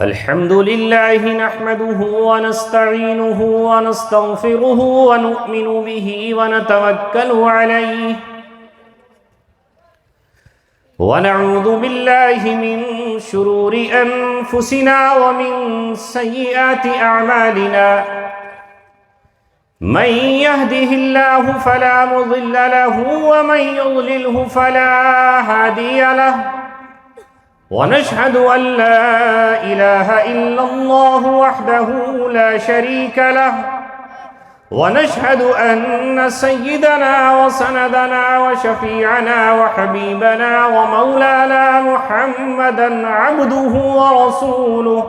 الحمد لله نحمده ونستعينه ونستغفره ونؤمن به ونتوكل عليه ونعوذ بالله من شرور أنفسنا ومن سيئات أعمالنا من يهده الله فلا مضل له ومن يضلله فلا هادي له ونشهد أن لا إله إلا الله وحده لا شريك له ونشهد أن سيدنا وسندنا وشفيعنا وحبيبنا ومولانا محمدا عبده ورسوله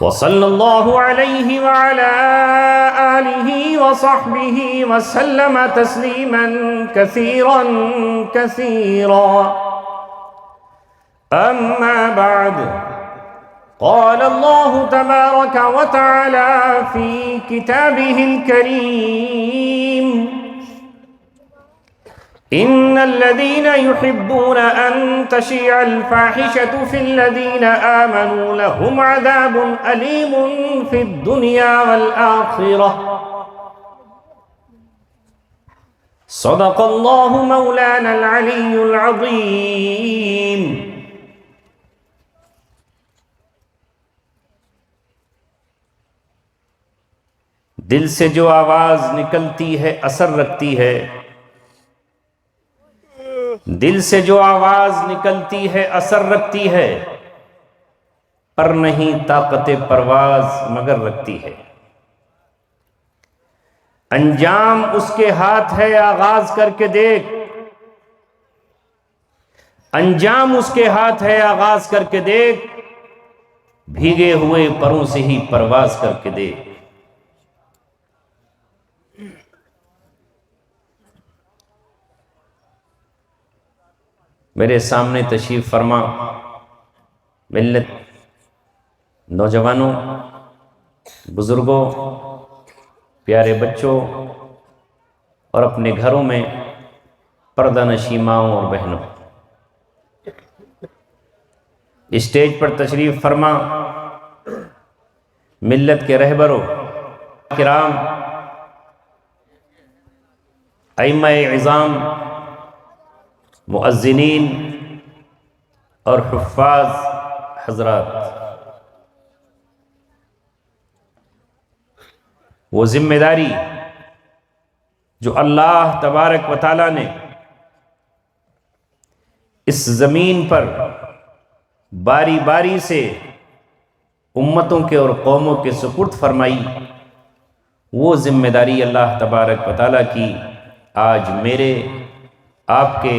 وصلى الله عليه وعلى آله وصحبه وسلم تسليما كثيرا كثيرا أما بعد قال الله تبارك وتعالى في كتابه الكريم إن الذين يحبون أن تشيع الفاحشة في الذين آمنوا لهم عذاب أليم في الدنيا والآخرة صدق الله مولانا العلي العظيم. دل سے جو آواز نکلتی ہے اثر رکھتی ہے، دل سے جو آواز نکلتی ہے اثر رکھتی ہے، پر نہیں طاقت پرواز مگر رکھتی ہے. انجام اس کے ہاتھ ہے آغاز کر کے دیکھ، انجام اس کے ہاتھ ہے آغاز کر کے دیکھ، بھیگے ہوئے پروں سے ہی پرواز کر کے دیکھ. میرے سامنے تشریف فرما ملت نوجوانوں، بزرگوں، پیارے بچوں اور اپنے گھروں میں پردہ نشین ماؤں اور بہنوں، اسٹیج پر تشریف فرما ملت کے رہبروں کرام، ائمہ عظام، مؤذنین اور حفاظ حضرات. وہ ذمہ داری جو اللہ تبارک و تعالیٰ نے اس زمین پر باری باری سے امتوں کے اور قوموں کے سپرد فرمائی، وہ ذمہ داری اللہ تبارک و تعالیٰ کی آج میرے، آپ کے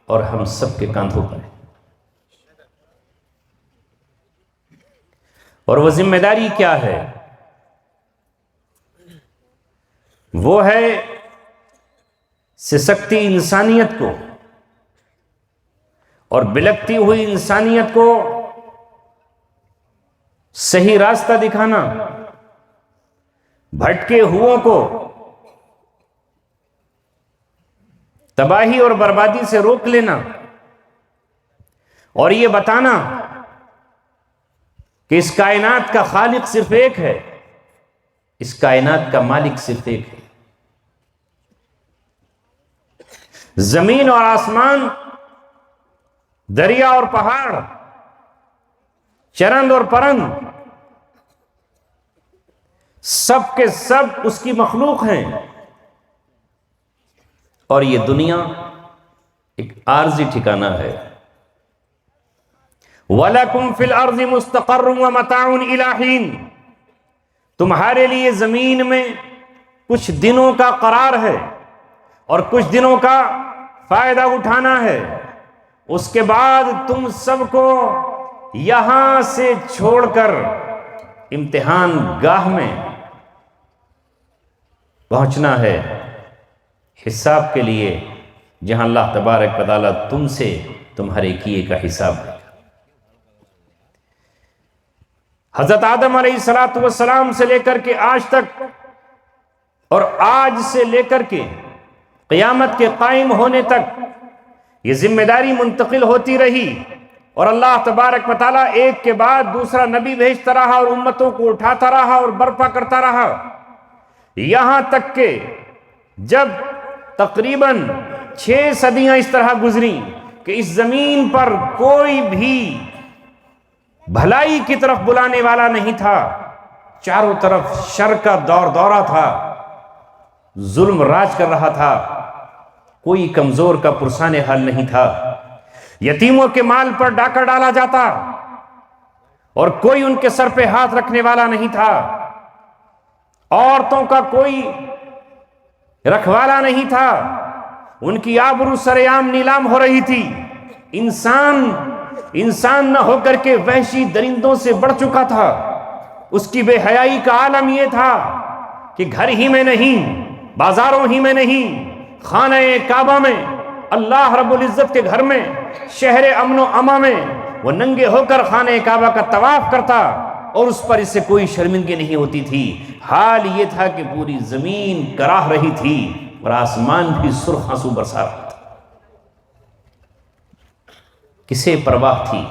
اور ہم سب کے کاندھوں پر ہے. اور وہ ذمہ داری کیا ہے؟ وہ ہے سسکتی انسانیت کو اور بلکتی ہوئی انسانیت کو صحیح راستہ دکھانا، بھٹکے ہوئوں کو تباہی اور بربادی سے روک لینا، اور یہ بتانا کہ اس کائنات کا خالق صرف ایک ہے، اس کائنات کا مالک صرف ایک ہے. زمین اور آسمان، دریا اور پہاڑ، چرند اور پرند، سب کے سب اس کی مخلوق ہیں، اور یہ دنیا ایک عارضی ٹھکانہ ہے. وَلَكُمْ فِي الْأَرْضِ مُسْتَقَرٌّ وَمَتَاعٌ إِلَىٰ حِينٍ، تمہارے لیے زمین میں کچھ دنوں کا قرار ہے اور کچھ دنوں کا فائدہ اٹھانا ہے، اس کے بعد تم سب کو یہاں سے چھوڑ کر امتحان گاہ میں پہنچنا ہے، حساب کے لیے، جہاں اللہ تبارک و تعالیٰ تم سے تمہارے کیے کا حساب ہے. حضرت آدم علیہ السلام سے لے کر کے آج تک، اور آج سے لے کر کے قیامت کے قائم ہونے تک یہ ذمہ داری منتقل ہوتی رہی اور اللہ تبارک و تعالیٰ ایک کے بعد دوسرا نبی بھیجتا رہا اور امتوں کو اٹھاتا رہا اور برپا کرتا رہا، یہاں تک کہ جب تقریباً 6 صدیاں اس طرح گزری کہ اس زمین پر کوئی بھی بھلائی کی طرف بلانے والا نہیں تھا، چاروں طرف شر کا دورہ تھا، ظلم راج کر رہا تھا، کوئی کمزور کا پرسان حال نہیں تھا، یتیموں کے مال پر ڈاکہ ڈالا جاتا اور کوئی ان کے سر پہ ہاتھ رکھنے والا نہیں تھا، عورتوں کا کوئی رکھوالا نہیں تھا، ان کی آبرو سرعام نیلام ہو رہی تھی، انسان نہ ہو کر کے وحشی درندوں سے بڑھ چکا تھا، اس کی بے حیائی کا عالم یہ تھا کہ گھر ہی میں نہیں، بازاروں ہی میں نہیں، خانہ کعبہ میں، اللہ رب العزت کے گھر میں، شہر امن و امان میں وہ ننگے ہو کر خانہ کعبہ کا طواف کرتا اور اس پر اس سے کوئی شرمندگی نہیں ہوتی تھی۔ حال یہ تھا کہ پوری زمین کراہ رہی تھی اور آسمان بھی سرخ آنسو برسا رہا تھا۔ کسے پرواہ تھی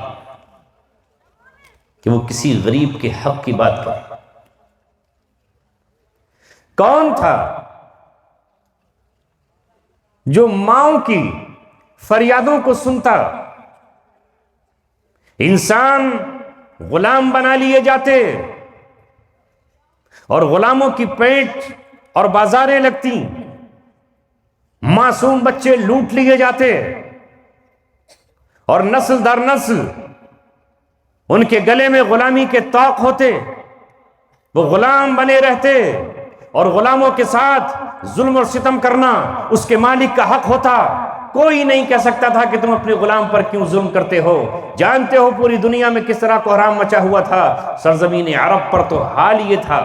کہ وہ کسی غریب کے حق کی بات کرے؟ کون تھا جو ماؤں کی فریادوں کو سنتا؟ انسان غلام بنا لیے جاتے اور غلاموں کی پیٹ اور بازاریں لگتی، معصوم بچے لوٹ لیے جاتے اور نسل در نسل ان کے گلے میں غلامی کے طوق ہوتے، وہ غلام بنے رہتے اور غلاموں کے ساتھ ظلم اور ستم کرنا اس کے مالک کا حق ہوتا۔ کوئی نہیں کہہ سکتا تھا کہ تم اپنے غلام پر کیوں ظلم کرتے ہو۔ جانتے ہو پوری دنیا میں کس طرح کوہرام مچا ہوا تھا، سرزمین عرب پر تو حال یہ تھا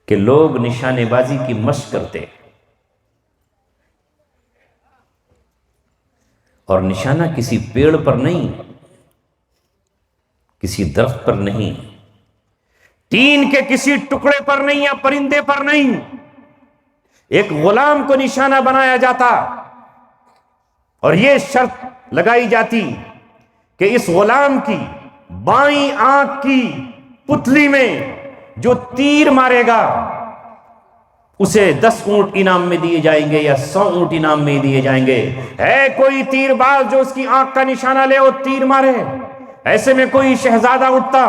کہ لوگ نشانے بازی کی مشق کرتے اور نشانہ کسی پیڑ پر نہیں، کسی درخت پر نہیں، ٹین کے کسی ٹکڑے پر نہیں یا پرندے پر نہیں، ایک غلام کو نشانہ بنایا جاتا اور یہ شرط لگائی جاتی کہ اس غلام کی بائیں آنکھ کی پتلی میں جو تیر مارے گا اسے 10 اونٹ انعام میں دیے جائیں گے یا 100 اونٹ انعام میں دیے جائیں گے۔ ہے کوئی تیر باز جو اس کی آنکھ کا نشانہ لے اور تیر مارے؟ ایسے میں کوئی شہزادہ اٹھتا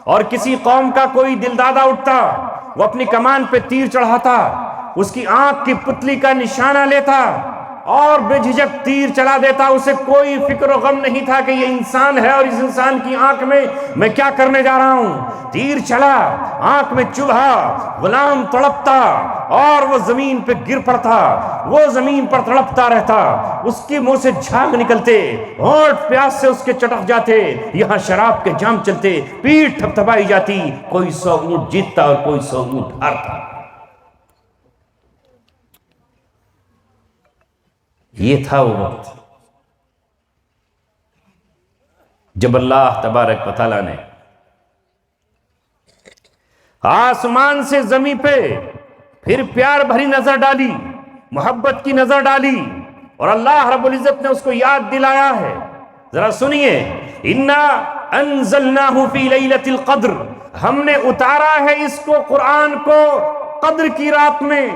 اور کسی قوم کا کوئی دلدادہ اٹھتا، وہ اپنی کمان پہ تیر چڑھاتا، اس کی آنکھ کی پتلی کا نشانہ لیتا اور بے جھجک تیر چلا دیتا۔ اسے کوئی فکر و غم نہیں تھا کہ یہ انسان ہے اور اس انسان کی آنکھ میں کیا کرنے جا رہا ہوں۔ تیر چلا، آنکھ میں چبھا، غلام تڑپتا اور وہ زمین پہ گر پڑتا، وہ زمین پر تڑپتا رہتا، اس کی منہ سے جھاگ نکلتے، ہونٹ پیاس سے اس کے چٹک جاتے، یہاں شراب کے جام چلتے، پیٹھ تھپ تھپائی جاتی، کوئی 100 اونٹ جیتتا اور کوئی 100 اونٹ ہارتا۔ یہ تھا وہ وقت جب اللہ تبارک و تعالیٰ نے آسمان سے زمین پہ پھر پیار بھری نظر ڈالی، محبت کی نظر ڈالی اور اللہ رب العزت نے اس کو یاد دلایا ہے۔ ذرا سنیے، اِنَّا أَنزَلْنَاهُ فِي لَيْلَةِ الْقَدْرِ، ہم نے اتارا ہے اس کو، قرآن کو، قدر کی رات میں،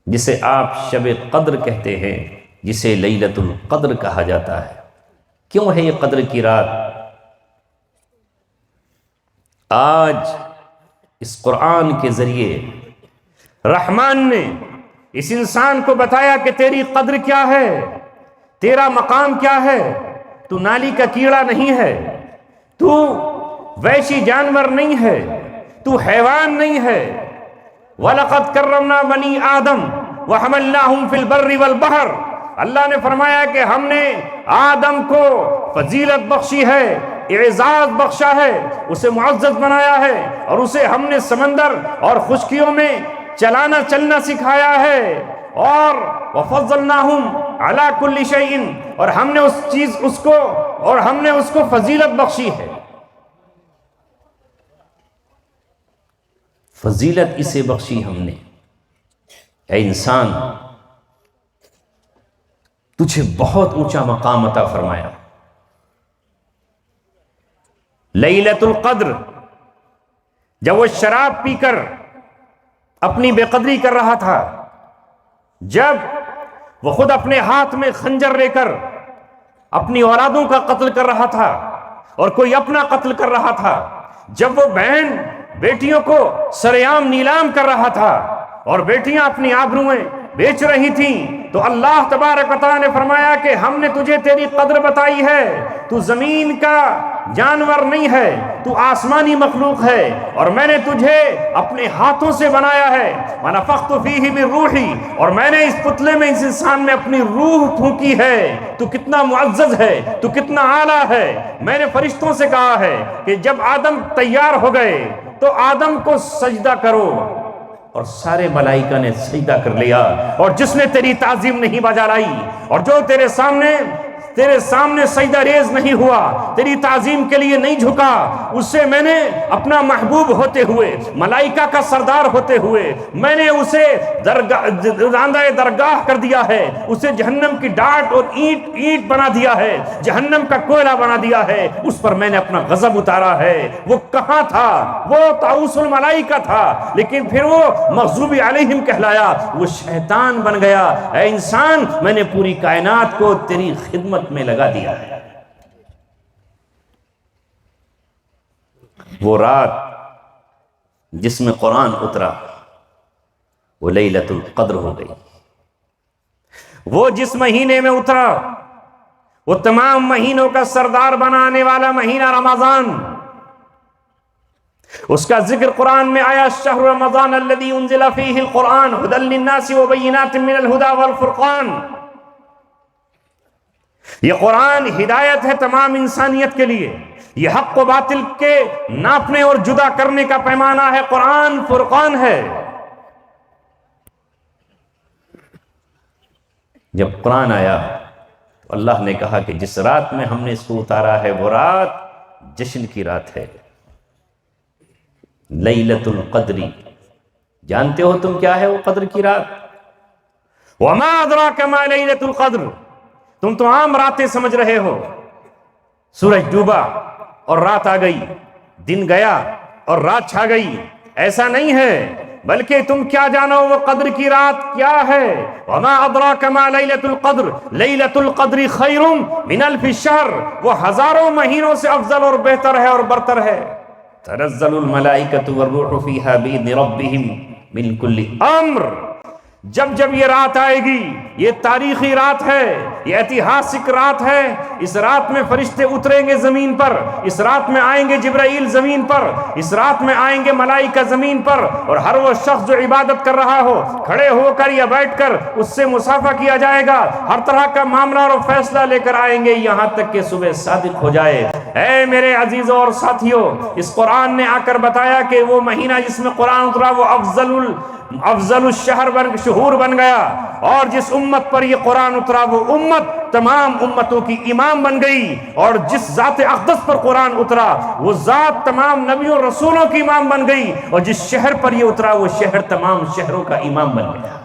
جسے آپ شب قدر کہتے ہیں، جسے لیلۃ القدر کہا جاتا ہے۔ کیوں ہے یہ قدر کی رات؟ آج اس قرآن کے ذریعے رحمان نے اس انسان کو بتایا کہ تیری قدر کیا ہے، تیرا مقام کیا ہے۔ تو نالی کا کیڑا نہیں ہے، تو وحشی جانور نہیں ہے، تو حیوان نہیں ہے۔ وَلَقَدْ كَرَّمْنَا بَنِي آدَمَ وَحَمَلْنَاهُمْ فِي الْبَرِّ وَالْبَحْرِ، اللہ نے فرمایا کہ ہم نے آدم کو فضیلت بخشی ہے، اعزاز بخشا ہے، اسے معزز بنایا ہے اور اسے ہم نے سمندر اور خشکیوں میں چلنا سکھایا ہے، اور وَفَضَّلْنَاهُمْ عَلَى كُلِّ شَيْءٍ، اور ہم نے اس کو فضیلت بخشی ہے۔ فضیلت اسے بخشی ہم نے۔ اے انسان، تجھے بہت اونچا مقام عطا فرمایا۔ لیلۃ القدر، جب وہ شراب پی کر اپنی بے قدری کر رہا تھا، جب وہ خود اپنے ہاتھ میں خنجر لے کر اپنی اولادوں کا قتل کر رہا تھا اور کوئی اپنا قتل کر رہا تھا، جب وہ بہن بیٹیوں کو سرعام نیلام کر رہا تھا اور بیٹیاں اپنی آبروئیں بیچ رہی تھیں، تو اللہ تبارک و تعالیٰ نے فرمایا کہ ہم نے تجھے تیری قدر بتائی ہے، تو زمین کا جانور نہیں ہے، تو آسمانی مخلوق ہے، اور میں نے تجھے اپنے ہاتھوں سے بنایا ہے۔ وَنَفَخْتُ فِيهِ مِن رُوحِي، اور میں نے اس پتلے میں اس انسان میں اپنی روح پھونکی ہے۔ تو کتنا معزز ہے، تو کتنا اعلیٰ ہے۔ میں نے فرشتوں سے کہا ہے کہ جب آدم تیار ہو گئے تو آدم کو سجدہ کرو، اور سارے ملائکہ نے سجدہ کر لیا، اور جس نے تیری تعظیم نہیں بجا لائی اور جو تیرے سامنے سجدہ ریز نہیں ہوا، تیری تعظیم کے لیے نہیں جھکا، اسے میں نے اپنا محبوب ہوتے ہوئے، ملائکہ کا سردار ہوتے ہوئے، میں نے اسے راندہ درگاہ کر دیا ہے، اسے جہنم کی ڈاٹ اور اینٹ بنا دیا ہے، جہنم کا کوئلہ بنا دیا ہے، اس پر میں نے اپنا غضب اتارا ہے۔ وہ کہاں تھا؟ وہ طاؤس الملائکہ تھا، لیکن پھر وہ مغضوب علیہم کہلایا، وہ شیطان بن گیا۔ اے انسان، میں نے پوری کائنات کو تیری خدمت میں لگا دیا ہے۔ وہ رات جس میں قرآن اترا وہ لیلۃ القدر ہو گئی۔ وہ جس مہینے میں اترا وہ تمام مہینوں کا سردار بنانے والا مہینہ رمضان، اس کا ذکر قرآن میں آیا، شہر رمضان الذی انزل فیہ القرآن ھدی للناس وبینات من الھدی والفرقان۔ یہ قرآن ہدایت ہے تمام انسانیت کے لیے، یہ حق و باطل کے ناپنے اور جدا کرنے کا پیمانہ ہے، قرآن فرقان ہے۔ جب قرآن آیا تو اللہ نے کہا کہ جس رات میں ہم نے اس کو اتارا ہے وہ رات جشن کی رات ہے، لیلۃ القدر۔ جانتے ہو تم کیا ہے وہ قدر کی رات؟ وما ادراک ما لیلۃ القدر۔ تم تو عام راتیں سمجھ رہے ہو، سورج ڈوبا اور رات آ گئی، دن گیا اور رات چھا گئی، ایسا نہیں ہے، بلکہ تم کیا جانو وہ قدر کی رات کیا ہے۔ وما ادراک ما لیلۃ القدر، لیلۃ القدر خیر من الف شہر، وہ ہزاروں مہینوں سے افضل اور بہتر ہے اور برتر ہے۔ تنزل الملائکۃ والروح فیہا بإذن ربہم من کل امر۔ جب جب یہ رات آئے گی، یہ تاریخی رات ہے، یہ ایتہاسک رات ہے، اس رات میں فرشتے اتریں گے زمین پر، اس رات میں آئیں گے جبرائیل زمین پر، اس رات میں آئیں گے ملائکہ زمین پر، اور ہر وہ شخص جو عبادت کر رہا ہو، کھڑے ہو کر یا بیٹھ کر، اس سے مصافحہ کیا جائے گا، ہر طرح کا معاملہ اور فیصلہ لے کر آئیں گے، یہاں تک کہ صبح صادق ہو جائے۔ اے میرے عزیزوں اور ساتھیوں، اس قرآن نے آ کر بتایا کہ وہ مہینہ جس میں قرآن اترا وہ افضل شہور بن گیا، اور جس امت پر یہ قرآن اترا وہ امت تمام امتوں کی امام بن گئی، اور جس ذات اقدس پر قرآن اترا وہ ذات تمام نبیوں رسولوں کی امام بن گئی، اور جس شہر پر یہ اترا وہ شہر تمام شہروں کا امام بن گیا۔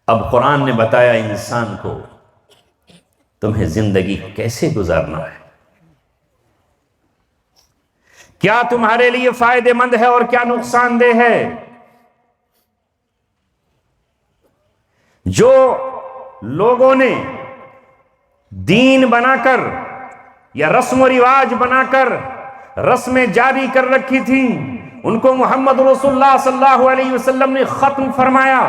اب قرآن نے بتایا انسان کو تمہیں زندگی کیسے گزارنا ہے، کیا تمہارے لیے فائدہ مند ہے اور کیا نقصان دہ ہے۔ جو لوگوں نے دین بنا کر یا رسم و رواج بنا کر رسمیں جاری کر رکھی تھیں، ان کو محمد رسول اللہ صلی اللہ علیہ وسلم نے ختم فرمایا۔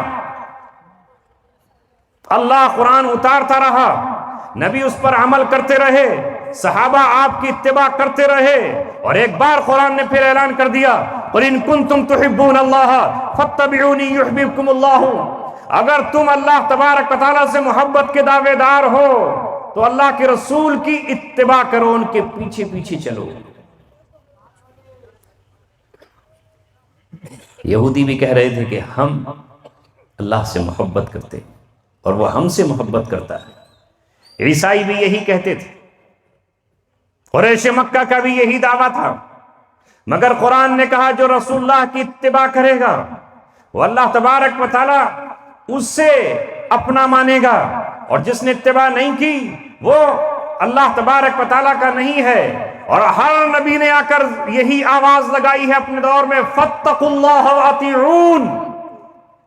اللہ قرآن اتارتا رہا، نبی اس پر عمل کرتے رہے، صحابہ آپ کی اتباع کرتے رہے، اور ایک بار قرآن نے پھر اعلان کر دیا، قُلْ إِن كُنتُمْ تُحِبُّونَ اللَّهَ فَاتَّبِعُونِي يُحْبِبْكُمُ اللَّهُ۔ اگر تم اللہ تبارک و تعالیٰ سے محبت کے دعوے دار ہو تو اللہ کے رسول کی اتباع کرو، ان کے پیچھے پیچھے چلو۔ یہودی بھی کہہ رہے تھے کہ ہم اللہ سے محبت کرتے اور وہ ہم سے محبت کرتا ہے، عیسائی بھی یہی کہتے تھے، قریش مکہ کا بھی یہی دعویٰ تھا، مگر قرآن نے کہا جو رسول اللہ کی اتباع کرے گا وہ اللہ تبارک و تعالی اس سے اپنا مانے گا، اور جس نے اتباع نہیں کی وہ اللہ تبارک و تعالیٰ کا نہیں ہے۔ اور ہر نبی نے آ کر یہی آواز لگائی ہے اپنے دور میں، فاتقوا اللہ واطیعون،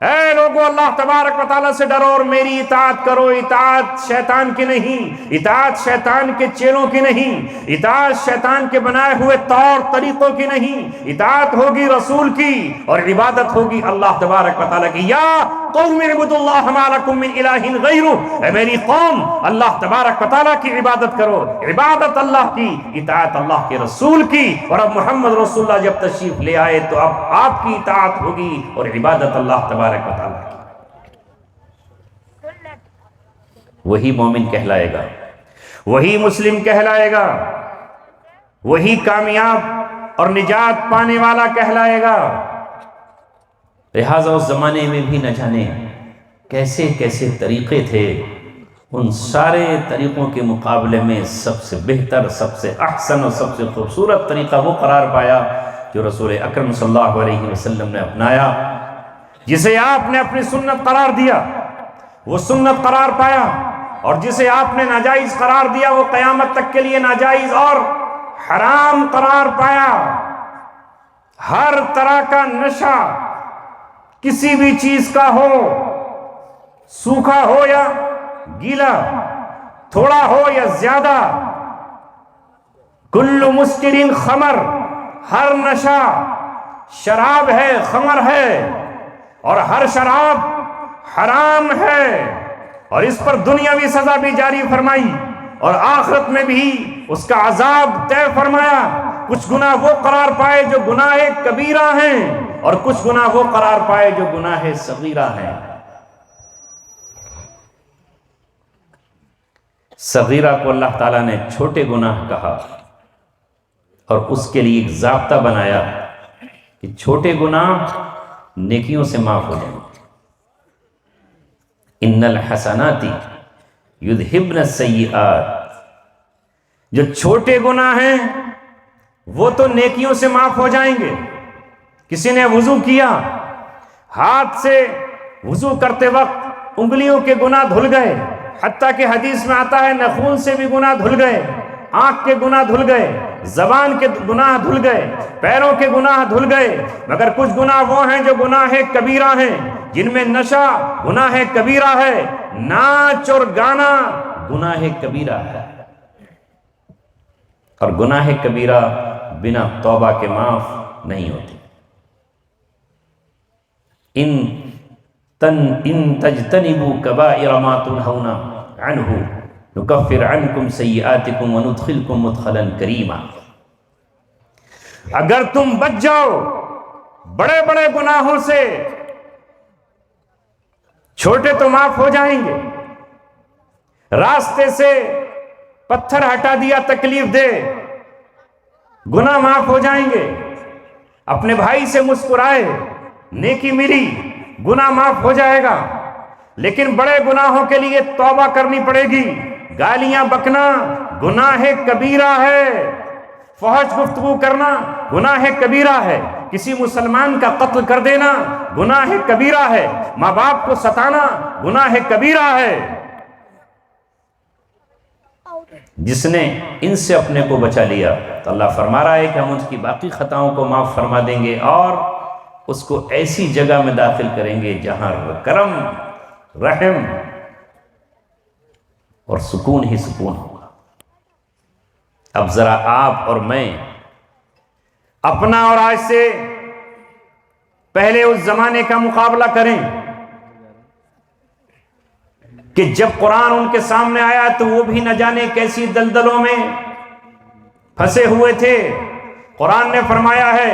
اے لوگو اللہ تبارک و تعالیٰ سے ڈرو اور میری اطاعت کرو۔ اطاعت شیطان کی نہیں، اطاعت شیطان کے چیلوں کی نہیں، اطاعت شیطان کے بنائے ہوئے طور طریقوں کی نہیں، اطاعت ہوگی رسول کی اور عبادت ہوگی اللہ تبارک و تعالیٰ کی۔ یا قوم اعبدوا اللہ ما لکم من الہ غیرہ، اے میری قوم اللہ تبارک و تعالیٰ کی عبادت کرو، عبادت اللہ کی، اطاعت اللہ کے رسول کی۔ اور اب محمد رسول اللہ جب تشریف لے آئے تو اب آپ کی اطاعت ہوگی اور عبادت اللہ تبارک و تعالیٰ کی۔ وہی مومن کہلائے گا، وہی مسلم کہلائے گا، وہی کامیاب اور نجات پانے والا کہلائے گا۔ لہٰذا اس زمانے میں بھی نہ جانے کیسے کیسے طریقے تھے، ان سارے طریقوں کے مقابلے میں سب سے بہتر، سب سے احسن اور سب سے خوبصورت طریقہ وہ قرار پایا جو رسول اکرم صلی اللہ علیہ وسلم نے اپنایا، جسے آپ نے اپنی سنت قرار دیا وہ سنت قرار پایا، اور جسے آپ نے ناجائز قرار دیا وہ قیامت تک کے لیے ناجائز اور حرام قرار پایا۔ ہر طرح کا نشہ کسی بھی چیز کا ہو، سوکھا ہو یا گیلا، تھوڑا ہو یا زیادہ، کل مسکر خمر، ہر نشہ شراب ہے، خمر ہے، اور ہر شراب حرام ہے، اور اس پر دنیاوی سزا بھی جاری فرمائی اور آخرت میں بھی اس کا عذاب طے فرمایا۔ کچھ گناہ وہ قرار پائے جو گناہ کبیرہ ہیں، اور کچھ گناہ وہ قرار پائے جو گناہ صغیرہ ہیں۔ صغیرہ کو اللہ تعالیٰ نے چھوٹے گناہ کہا، اور اس کے لیے ایک ضابطہ بنایا کہ چھوٹے گناہ نیکیوں سے معاف ہو جائیں۔ ان الحسنات یذہبن السیئات، جو چھوٹے گناہ ہیں وہ تو نیکیوں سے معاف ہو جائیں گے۔ کسی نے وضو کیا، ہاتھ سے وضو کرتے وقت انگلیوں کے گناہ دھل گئے، حتیٰ کہ حدیث میں آتا ہے ناخن سے بھی گناہ دھل گئے، آنکھ کے گناہ دھل گئے، زبان کے گناہ دھل گئے، پیروں کے گناہ دھل گئے، مگر کچھ گناہ وہ ہیں جو گناہ کبیرہ ہیں، جن میں نشہ گناہ کبیرہ ہے، ناچ اور گانا گناہ کبیرہ ہے، اور گناہ کبیرہ بنا توبہ کے معاف نہیں ہوتی۔ ان تجتنبوا کبائر ما تنہون عنہ نکفر عنکم سیئاتکم وندخلکم مدخلا کریما، اگر تم بچ جاؤ بڑے بڑے گناہوں سے، چھوٹے تو معاف ہو جائیں گے، راستے سے پتھر ہٹا دیا تکلیف دے، گناہ معاف ہو جائیں گے، اپنے بھائی سے مسکرائے، نیکی ملی، گناہ معاف ہو جائے گا، لیکن بڑے گناہوں کے لیے توبہ کرنی پڑے گی۔ گالیاں بکنا گناہ کبیرہ ہے، فحش گفتگو کرنا گناہ کبیرہ ہے، کسی مسلمان کا قتل کر دینا گناہ کبیرہ ہے، ماں باپ کو ستانا گناہ کبیرہ ہے۔ جس نے ان سے اپنے کو بچا لیا تو اللہ فرما رہا ہے کہ ہم اس کی باقی خطاؤں کو معاف فرما دیں گے، اور اس کو ایسی جگہ میں داخل کریں گے جہاں کرم، رحم اور سکون ہی سکون ہوگا۔ اب ذرا آپ اور میں اپنا اور آج سے پہلے اس زمانے کا مقابلہ کریں کہ جب قرآن ان کے سامنے آیا تو وہ بھی نہ جانے کیسی دلدلوں میں پھنسے ہوئے تھے۔ قرآن نے فرمایا ہے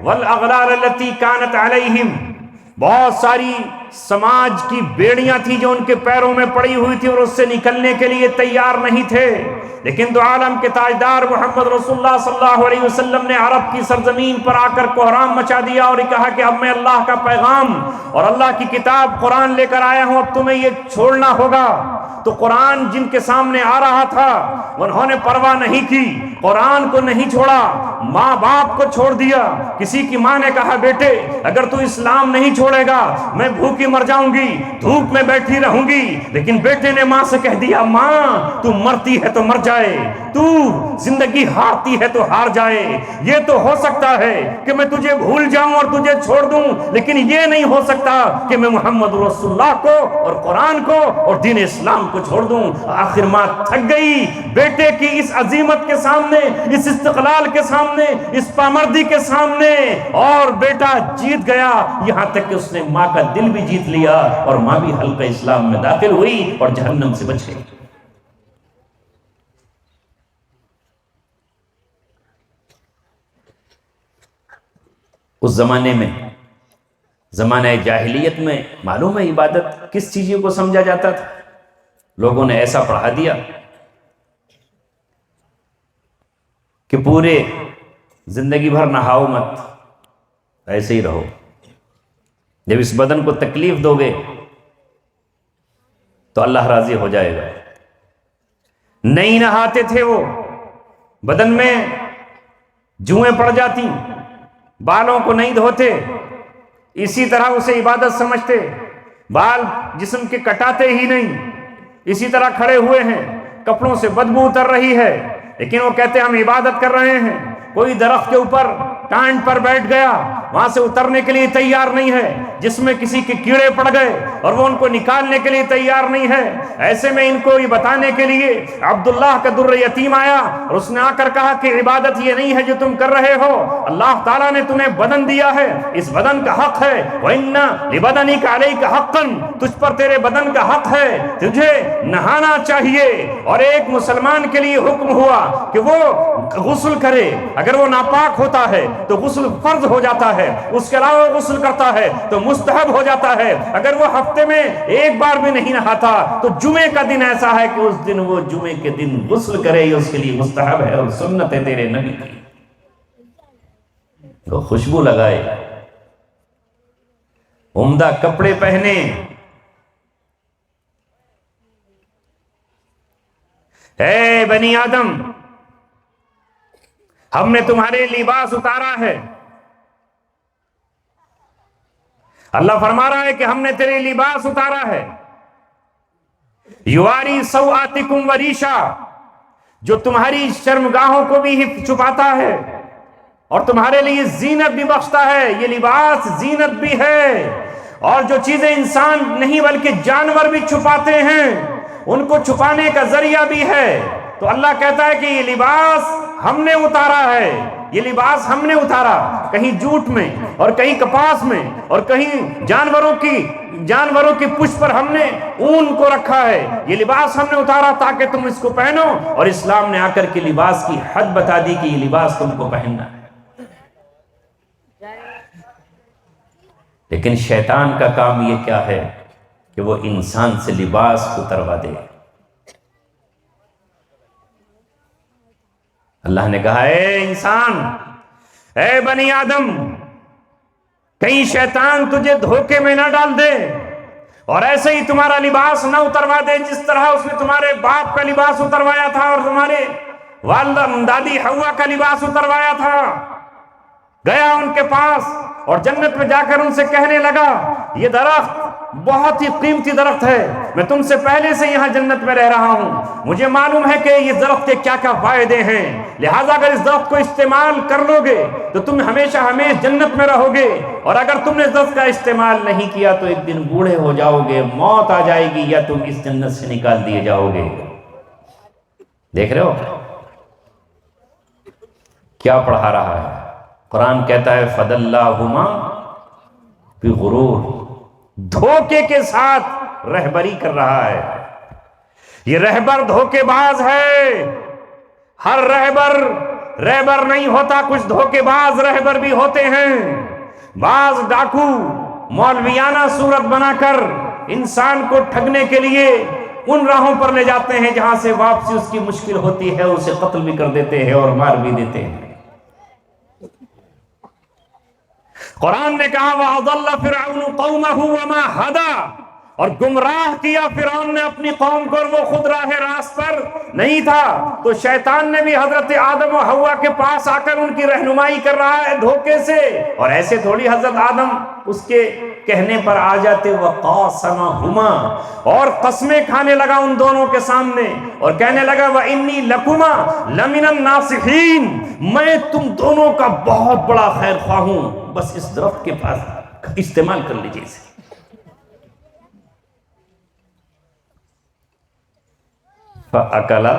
وَالْأَغْلَالَ الَّتِي كَانَتْ عَلَيْهِمْ، بہت ساری سماج کی بیڑیاں تھی جو ان کے پیروں میں پڑی ہوئی تھی اور اس سے نکلنے کے لیے تیار نہیں تھے، لیکن تو عالم کے تاجدار محمد رسول اللہ صلی اللہ علیہ وسلم نے عرب کی سرزمین پر آ کر کوہرام مچا دیا اور کہا کہ اب میں اللہ کا پیغام اور اللہ کی کتاب قرآن لے کر آیا ہوں، اب تمہیں یہ چھوڑنا ہوگا۔ تو قرآن جن کے سامنے آ رہا تھا انہوں نے پرواہ نہیں کی، قرآن کو نہیں چھوڑا، ماں باپ کو چھوڑ دیا۔ کسی کی ماں نے کہا بیٹے اگر تو اسلام نہیں چھوڑے گا میں بھوکی مر جاؤں گی، دھوپ میں بیٹھی رہوں گی، لیکن بیٹے نے ماں سے کہہ دیا ماں تو مرتی ہے تو مر جائے، تو زندگی ہارتی ہے تو ہار جائے، یہ تو ہو سکتا ہے کہ میں تجھے بھول جاؤں اور تجھے چھوڑ دوں، لیکن یہ نہیں ہو سکتا کہ میں محمد رسول اللہ کو اور قرآن کو اور دین اسلام کو چھوڑ دوں۔ آخر ماں تھک گئی بیٹے کی اس عظیمت کے سامنے، اس استقلال کے سامنے، اس پامردی کے سامنے، اور بیٹا جیت گیا، یہاں تک کہ اس نے ماں کا دل بھی جیت لیا اور ماں بھی حلقہ اسلام میں داخل ہوئی اور جہنم سے بچ گئی۔ اس زمانے میں، زمانہ جاہلیت میں، معلوم ہے عبادت کس چیزوں کو سمجھا جاتا تھا؟ لوگوں نے ایسا پڑھا دیا کہ پورے زندگی بھر نہاؤ مت، ایسے ہی رہو، جب اس بدن کو تکلیف دو گے تو اللہ راضی ہو جائے گا۔ نہیں نہاتے تھے وہ، بدن میں جوئیں پڑ جاتی، بالوں کو نہیں دھوتے، اسی طرح اسے عبادت سمجھتے، بال جسم کے کٹاتے ہی نہیں، اسی طرح کھڑے ہوئے ہیں، کپڑوں سے بدبو اتر رہی ہے، لیکن وہ کہتے ہم عبادت کر رہے ہیں۔ کوئی درخت کے اوپر ٹانٹ پر بیٹھ گیا، وہاں سے اترنے کے لیے تیار نہیں ہے، جس میں کسی کے کیڑے پڑ گئے اور وہ ان کو نکالنے کے لیے تیار نہیں ہے۔ ایسے میں ان کو یہ بتانے کے لیے عبداللہ کا در یتیم آیا اور اس نے آ کر کہا کہ عبادت یہ نہیں ہے جو تم کر رہے ہو، اللہ تعالیٰ نے تمہیں بدن دیا ہے، اس بدن کا حق ہے، وَإِنَّ لِبَدَنِكَ عَلَيْكَ حَقًّا، تجھ پر تیرے بدن کا حق ہے، تجھے نہانا چاہیے۔ اور ایک مسلمان کے لیے حکم ہوا کہ وہ غسل کرے، اگر وہ ناپاک ہوتا ہے تو غسل فرض ہو جاتا ہے، اس کے علاوہ غسل کرتا ہے تو مستحب ہو جاتا ہے، اگر وہ ہفتے میں ایک بار بھی نہیں نہاتا تو جمعے کا دن ایسا ہے کہ اس دن وہ جمعے کے دن غسل کرے، یہ اس کے لیے مستحب ہے اور سنت ہے تیرے نبی کی۔ وہ خوشبو لگائے، عمدہ کپڑے پہنے، اے بنی آدم ہم نے تمہارے لباس اتارا ہے، اللہ فرما رہا ہے کہ ہم نے تیرے لباس اتارا ہے، یواری سوآتکم وریشا، جو تمہاری شرمگاہوں کو بھی چھپاتا ہے اور تمہارے لیے زینت بھی بخشتا ہے، یہ لباس زینت بھی ہے۔ اور جو چیزیں انسان نہیں بلکہ جانور بھی چھپاتے ہیں ان کو چھپانے کا ذریعہ بھی ہے۔ تو اللہ کہتا ہے کہ یہ لباس ہم نے اتارا ہے، یہ لباس ہم نے اتارا، کہیں جوٹ میں اور کہیں کپاس میں اور کہیں جانوروں کی پشت پر ہم نے اون کو رکھا ہے، یہ لباس ہم نے اتارا تاکہ تم اس کو پہنو، اور اسلام نے آ کر کے لباس کی حد بتا دی کہ یہ لباس تم کو پہننا ہے۔ لیکن شیطان کا کام یہ کیا ہے کہ وہ انسان سے لباس اتروا دے۔ اللہ نے کہا اے انسان، اے بنی آدم، کہیں شیطان تجھے دھوکے میں نہ ڈال دے اور ایسے ہی تمہارا لباس نہ اتروا دے جس طرح اس نے تمہارے باپ کا لباس اتروایا تھا اور تمہارے والدہ دادی حوا کا لباس اتروایا تھا۔ گیا ان کے پاس اور جنت میں جا کر ان سے کہنے لگا یہ درخت بہت ہی قیمتی درخت ہے، میں تم سے پہلے سے یہاں جنت میں رہ رہا ہوں، مجھے معلوم ہے کہ یہ درخت کے کیا کیا فائدے ہیں، لہٰذا اگر اس درخت کو استعمال کر لو گے تو تم ہمیشہ ہمیشہ جنت میں رہو گے، اور اگر تم نے اس درخت کا استعمال نہیں کیا تو ایک دن بوڑھے ہو جاؤ گے، موت آ جائے گی، یا تم اس جنت سے نکال دیے جاؤ گے۔ دیکھ رہے ہو کیا پڑھا رہا ہے قرآن؟ کہتا ہے فَدَلَّاهُمَا بِغُرُورٍ، دھوکے کے ساتھ رہبری کر رہا ہے۔ یہ رہبر دھوکے باز ہے، ہر رہبر نہیں ہوتا، کچھ دھوکے باز رہبر بھی ہوتے ہیں۔ بعض ڈاکو مولویانہ صورت بنا کر انسان کو ٹھگنے کے لیے ان راہوں پر لے جاتے ہیں جہاں سے واپسی اس کی مشکل ہوتی ہے، اسے قتل بھی کر دیتے ہیں اور مار بھی دیتے ہیں۔ قرآن نے کہا وَأَضَلَّ فِرْعَوْنُ قَوْمَهُ وَمَا هَدَى، اور گمراہ کیا فرعون نے اپنی قوم کو، اور وہ خود راہ راست پر نہیں تھا۔ تو شیطان نے بھی حضرت آدم و حوا کے پاس آ کر ان کی رہنمائی کر رہا ہے دھوکے سے، اور ایسے تھوڑی حضرت آدم اس کے کہنے پر آ جاتے۔ وَقَاسَمَهُمَا، اور قسمیں کھانے لگا ان دونوں کے سامنے اور کہنے لگا وَإِنِّي لَكُمَا لَمِنَ النَّاصِحِينَ، میں تم دونوں کا بہت بڑا خیر خواہ ہوں، بس اس درخت کے پاس استعمال کر لیجیے اسے۔ فَأَكَلَا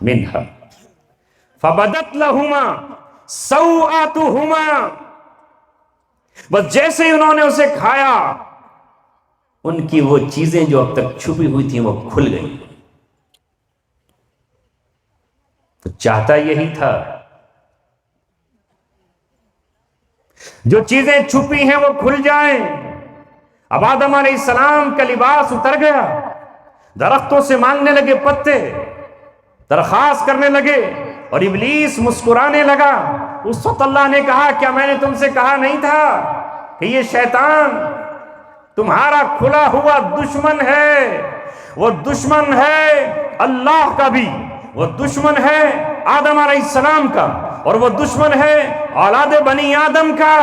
مِنْهَا فَبَدَتْ لَهُمَا سَوْآتُهُمَا، بس جیسے ہی انہوں نے اسے کھایا ان کی وہ چیزیں جو اب تک چھپی ہوئی تھیں وہ کھل گئی۔ تو چاہتا یہی تھا، جو چیزیں چھپی ہیں وہ کھل جائیں۔ اب آدم علیہ السلام کا لباس اتر گیا، درختوں سے مانگنے لگے پتے، درخواست کرنے لگے، اور ابلیس مسکرانے لگا۔ اس وقت اللہ نے کہا کیا میں نے تم سے کہا نہیں تھا کہ یہ شیطان تمہارا کھلا ہوا دشمن ہے؟ وہ دشمن ہے اللہ کا بھی، وہ دشمن ہے آدم علیہ السلام کا، اور وہ دشمن ہے اولاد بنی آدم کا۔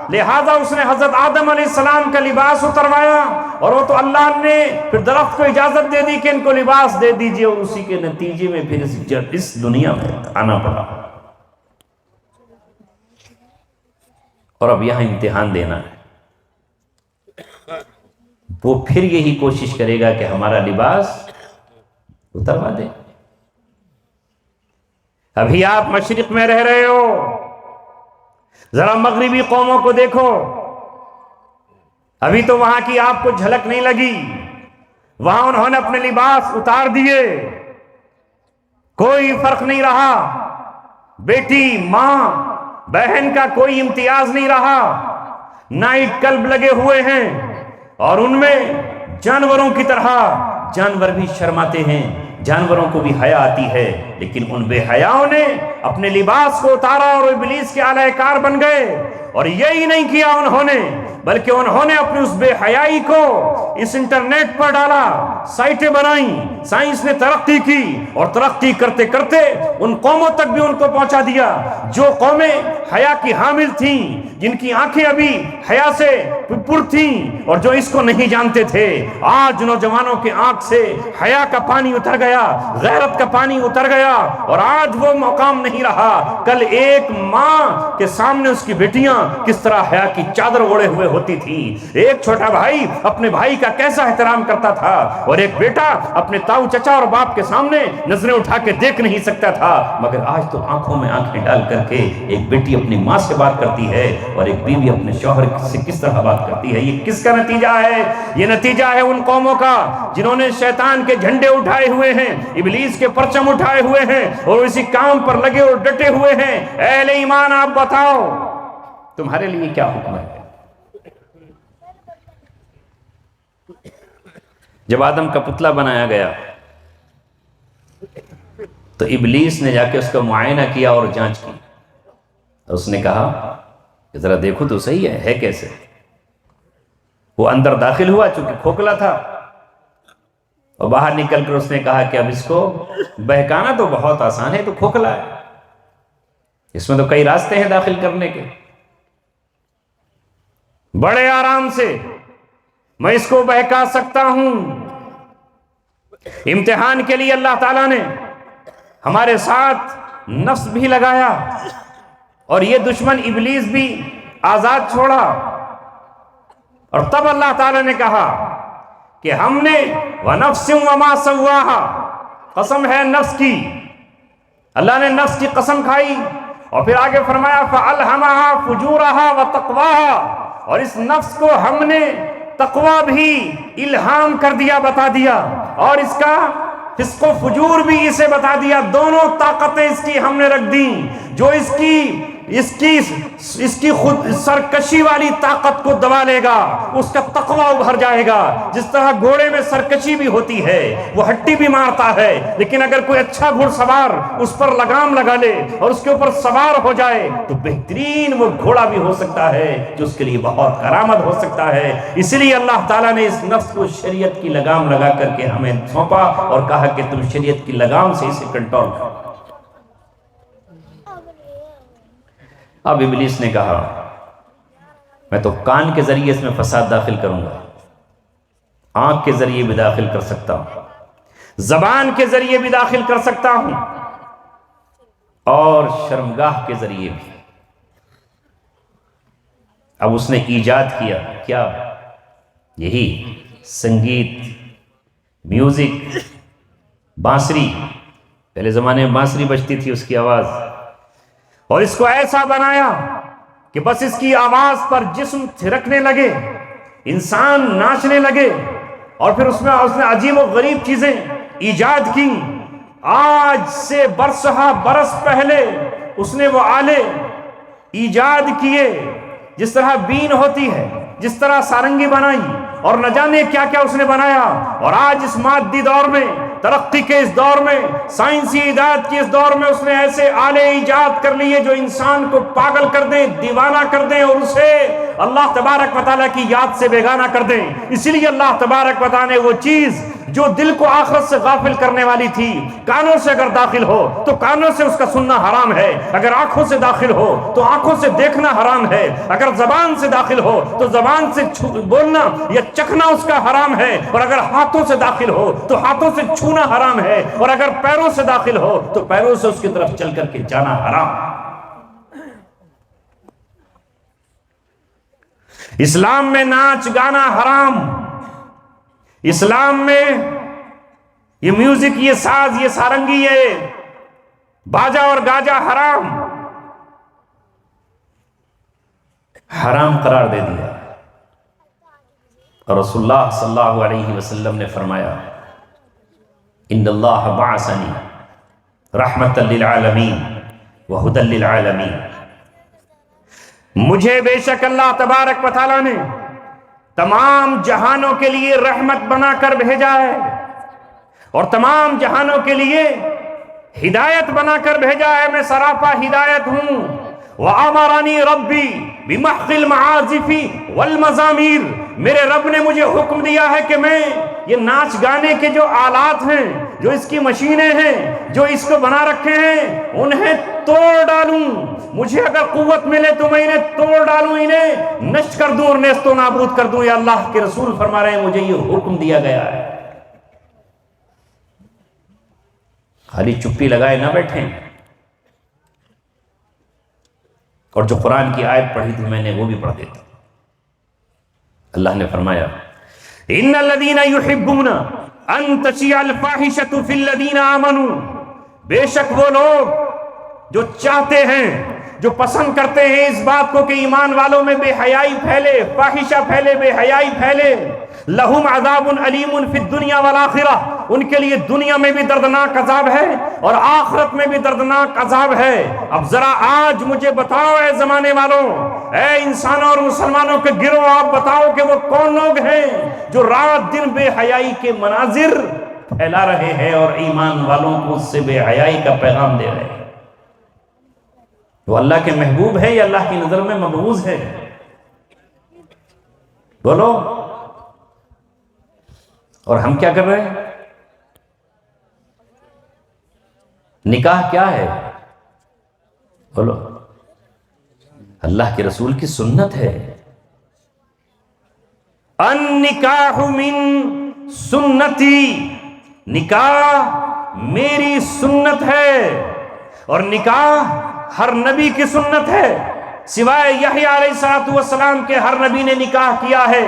لہذا اس نے حضرت آدم علیہ السلام کا لباس اتروایا، اور وہ تو اللہ نے پھر درخت کو اجازت دے دی کہ ان کو لباس دے دیجئے، اور اسی کے نتیجے میں پھر اس دنیا میں آنا پڑا۔ اور اب یہاں امتحان دینا ہے، وہ پھر یہی کوشش کرے گا کہ ہمارا لباس اتروا دے۔ ابھی آپ مشرق میں رہ رہے ہو، ذرا مغربی قوموں کو دیکھو، ابھی تو وہاں کی آپ کو جھلک نہیں لگی، وہاں انہوں نے اپنے لباس اتار دیے، کوئی فرق نہیں رہا، بیٹی ماں بہن کا کوئی امتیاز نہیں رہا، نائٹ کلب لگے ہوئے ہیں، اور ان میں جانوروں کی طرح جانور بھی شرماتے ہیں، جانوروں کو بھی حیا آتی ہے، لیکن ان بے حیاؤں نے اپنے لباس کو اتارا اور ابلیس کے اعلی کار بن گئے۔ اور یہی نہیں کیا انہوں نے، بلکہ انہوں نے اپنی اس بے حیائی کو اس انٹرنیٹ پر ڈالا، سائٹیں بنائیں، سائنس نے ترقی کی، اور ترقی کرتے کرتے ان قوموں تک بھی ان کو پہنچا دیا جو قومیں حیا کی حامل تھیں، جن کی آنکھیں ابھی حیا سے پر تھیں، اور جو اس کو نہیں جانتے تھے۔ آج نوجوانوں کے آنکھ سے حیا کا پانی اتر گیا، غیرت کا پانی اتر گیا، اور آج وہ مقام نہیں رہا۔ کل ایک ماں کے سامنے اس کی بیٹیاں کس طرح حیا کی چادر اوڑے ہوئے ہوتی تھی، ایک چھوٹا بھائی اپنے بھائی کا کیسا احترام کرتا تھا، اور ایک بیٹا اپنے تاؤ چچا اور باپ کے سامنے نظریں اٹھا کے دیکھ نہیں سکتا تھا۔ مگر آج تو آنکھوں میں آنکھیں ڈال کر کے ایک بیٹی اپنی ماں سے بات کرتی ہے، اور ایک بیوی اپنے شوہر سے کس طرح بات کرتی ہے۔ یہ کس کا نتیجہ ہے؟ یہ نتیجہ ہے ان قوموں کا جنہوں نے شیطان کے جھنڈے اٹھائے ہوئے ہیں، ابلیس کے پرچم اٹھائے ہوئے ہیں، اور اسی کام پر لگے اور ڈٹے ہوئے ہیں۔ اہل ایمان آپ بتاؤ تمہارے لیے کیا حکم ہے؟ جب آدم کا پتلا بنایا گیا تو ابلیس نے جا کے اس کا معائنہ کیا اور جانچ کی، اس نے کہا کہ ذرا دیکھو تو صحیح ہے کیسے۔ وہ اندر داخل ہوا چونکہ کھوکھلا تھا، اور باہر نکل کر اس نے کہا کہ اب اس کو بہکانا تو بہت آسان ہے، تو کھوکھلا ہے، اس میں تو کئی راستے ہیں داخل کرنے کے، بڑے آرام سے میں اس کو بہکا سکتا ہوں۔ امتحان کے لیے اللہ تعالیٰ نے ہمارے ساتھ نفس بھی لگایا، اور یہ دشمن ابلیس بھی آزاد چھوڑا، اور تب اللہ تعالیٰ نے کہا کہ ہم نے وَنَفْسٍ وَمَا سَوَّاهَا، قسم ہے نفس کی، اللہ نے نفس کی قسم کھائی، اور پھر آگے فرمایا فَأَلْهَمَهَا فُجُورَهَا وَتَقْوَاهَا، اور اس نفس کو ہم نے تقوی بھی الہام کر دیا، بتا دیا، اور اس کا فسق و فجور بھی اسے بتا دیا، دونوں طاقتیں اس کی ہم نے رکھ دیں۔ جو اس کی اس کی خود سرکشی والی طاقت کو دبا لے گا، اس کا تقوی ابھر جائے گا۔ جس طرح گھوڑے میں سرکشی بھی ہوتی ہے، وہ ہٹی بھی مارتا ہے، لیکن اگر کوئی اچھا گھڑ سوار اس پر لگام لگا لے اور اس کے اوپر سوار ہو جائے تو بہترین وہ گھوڑا بھی ہو سکتا ہے جو اس کے لیے بہت کرامت ہو سکتا ہے۔ اس لیے اللہ تعالیٰ نے اس نفس کو شریعت کی لگام لگا کر کے ہمیں سونپا اور کہا کہ تم شریعت کی لگام سے اسے کنٹرول کرو۔ اب ابلیس نے کہا میں تو کان کے ذریعے اس میں فساد داخل کروں گا، آنکھ کے ذریعے بھی داخل کر سکتا ہوں، زبان کے ذریعے بھی داخل کر سکتا ہوں، اور شرمگاہ کے ذریعے بھی۔ اب اس نے ایجاد کیا کیا؟ یہی سنگیت، میوزک، بانسری۔ پہلے زمانے میں بانسری بجتی تھی، اس کی آواز، اور اس کو ایسا بنایا کہ بس اس کی آواز پر جسم تھرکنے لگے، انسان ناچنے لگے، اور پھر اس نے عجیب و غریب چیزیں ایجاد کی۔ آج سے برسہ برس پہلے اس نے وہ آلے ایجاد کیے، جس طرح بین ہوتی ہے، جس طرح سارنگی بنائی، اور نہ جانے کیا کیا اس نے بنایا۔ اور آج اس مادی دور میں، ترقی کے اس دور میں، سائنسی ایجاد کے اس دور میں اس نے ایسے آلے ایجاد کر لیے جو انسان کو پاگل کر دیں، دیوانہ کر دیں، اور اسے اللہ تبارک و تعالیٰ کی یاد سے بیگانہ کر دیں۔ اسی لیے اللہ تبارک و تعالیٰ نے وہ چیز جو دل کو آخرت سے غافل کرنے والی تھی، کانوں سے اگر داخل ہو تو کانوں سے اس کا سننا حرام ہے، اگر آنکھوں سے داخل ہو تو آنکھوں سے دیکھنا حرام ہے، اگر زبان سے داخل ہو تو زبان سے بولنا یا چکھنا اس کا حرام ہے، اور اگر ہاتھوں سے داخل ہو تو ہاتھوں سے چھونا حرام ہے، اور اگر پیروں سے داخل ہو تو پیروں سے اس کی طرف چل کر کے جانا حرام۔ اسلام میں ناچ گانا حرام، اسلام میں یہ میوزک، یہ ساز، یہ سارنگی، یہ باجا اور گاجا حرام، حرام قرار دے دیا۔ اور رسول اللہ صلی اللہ علیہ وسلم نے فرمایا ان اللہ بعثنی رحمتا للعالمین وہدی للعالمین، مجھے بے شک اللہ تبارک و تعالیٰ نے تمام جہانوں کے لیے رحمت بنا کر بھیجا ہے، اور تمام جہانوں کے لیے ہدایت بنا کر بھیجا ہے، میں سراپا ہدایت ہوں۔ وَأَمَرَنِي رَبِّي بِمَحْقِ الْمَعَازِفِ وَالْمَزَامِيرِ، میرے رب نے مجھے حکم دیا ہے کہ میں یہ ناچ گانے کے جو آلات ہیں، جو اس کی مشینیں ہیں، جو اس کو بنا رکھے ہیں، انہیں توڑ ڈالوں۔ مجھے اگر قوت ملے تو میں انہیں توڑ ڈالوں، انہیں نشٹ کر دوں اور نیست و نابود کر دوں۔ یا اللہ کے رسول فرما رہے ہیں مجھے یہ حکم دیا گیا ہے۔ خالی چپی لگائے نہ بیٹھیں، اور جو قرآن کی آیت پڑھی تھی میں نے وہ بھی پڑھ دیتا۔ اللہ نے فرمایا ان الذین یحبون ان تشیع الفاحشۃ فی الذین آمنوا، بے شک وہ لوگ جو چاہتے ہیں، جو پسند کرتے ہیں اس بات کو کہ ایمان والوں میں بے حیائی پھیلے، فاحشہ پھیلے، بے حیائی پھیلے، لہم عذاب علیم فی الدنیا والآخرہ، ان کے لیے دنیا میں بھی دردناک عذاب ہے اور آخرت میں بھی دردناک عذاب ہے۔ اب ذرا آج مجھے بتاؤ اے زمانے والوں، اے انسانوں اور مسلمانوں کے گروہ، آپ بتاؤ کہ وہ کون لوگ ہیں جو رات دن بے حیائی کے مناظر پھیلا رہے ہیں اور ایمان والوں کو اس سے بے حیائی کا پیغام دے رہے ہیں؟ وہ اللہ کے محبوب ہے یا اللہ کی نظر میں مبغوض ہے؟ بولو۔ اور ہم کیا کر رہے ہیں؟ نکاح کیا ہے؟ بولو۔ اللہ کے رسول کی سنت ہے، النکاح من سنتی، نکاح میری سنت ہے، اور نکاح ہر نبی کی سنت ہے، سوائے یحییٰ علیہ السلام کے ہر نبی نے نکاح کیا ہے،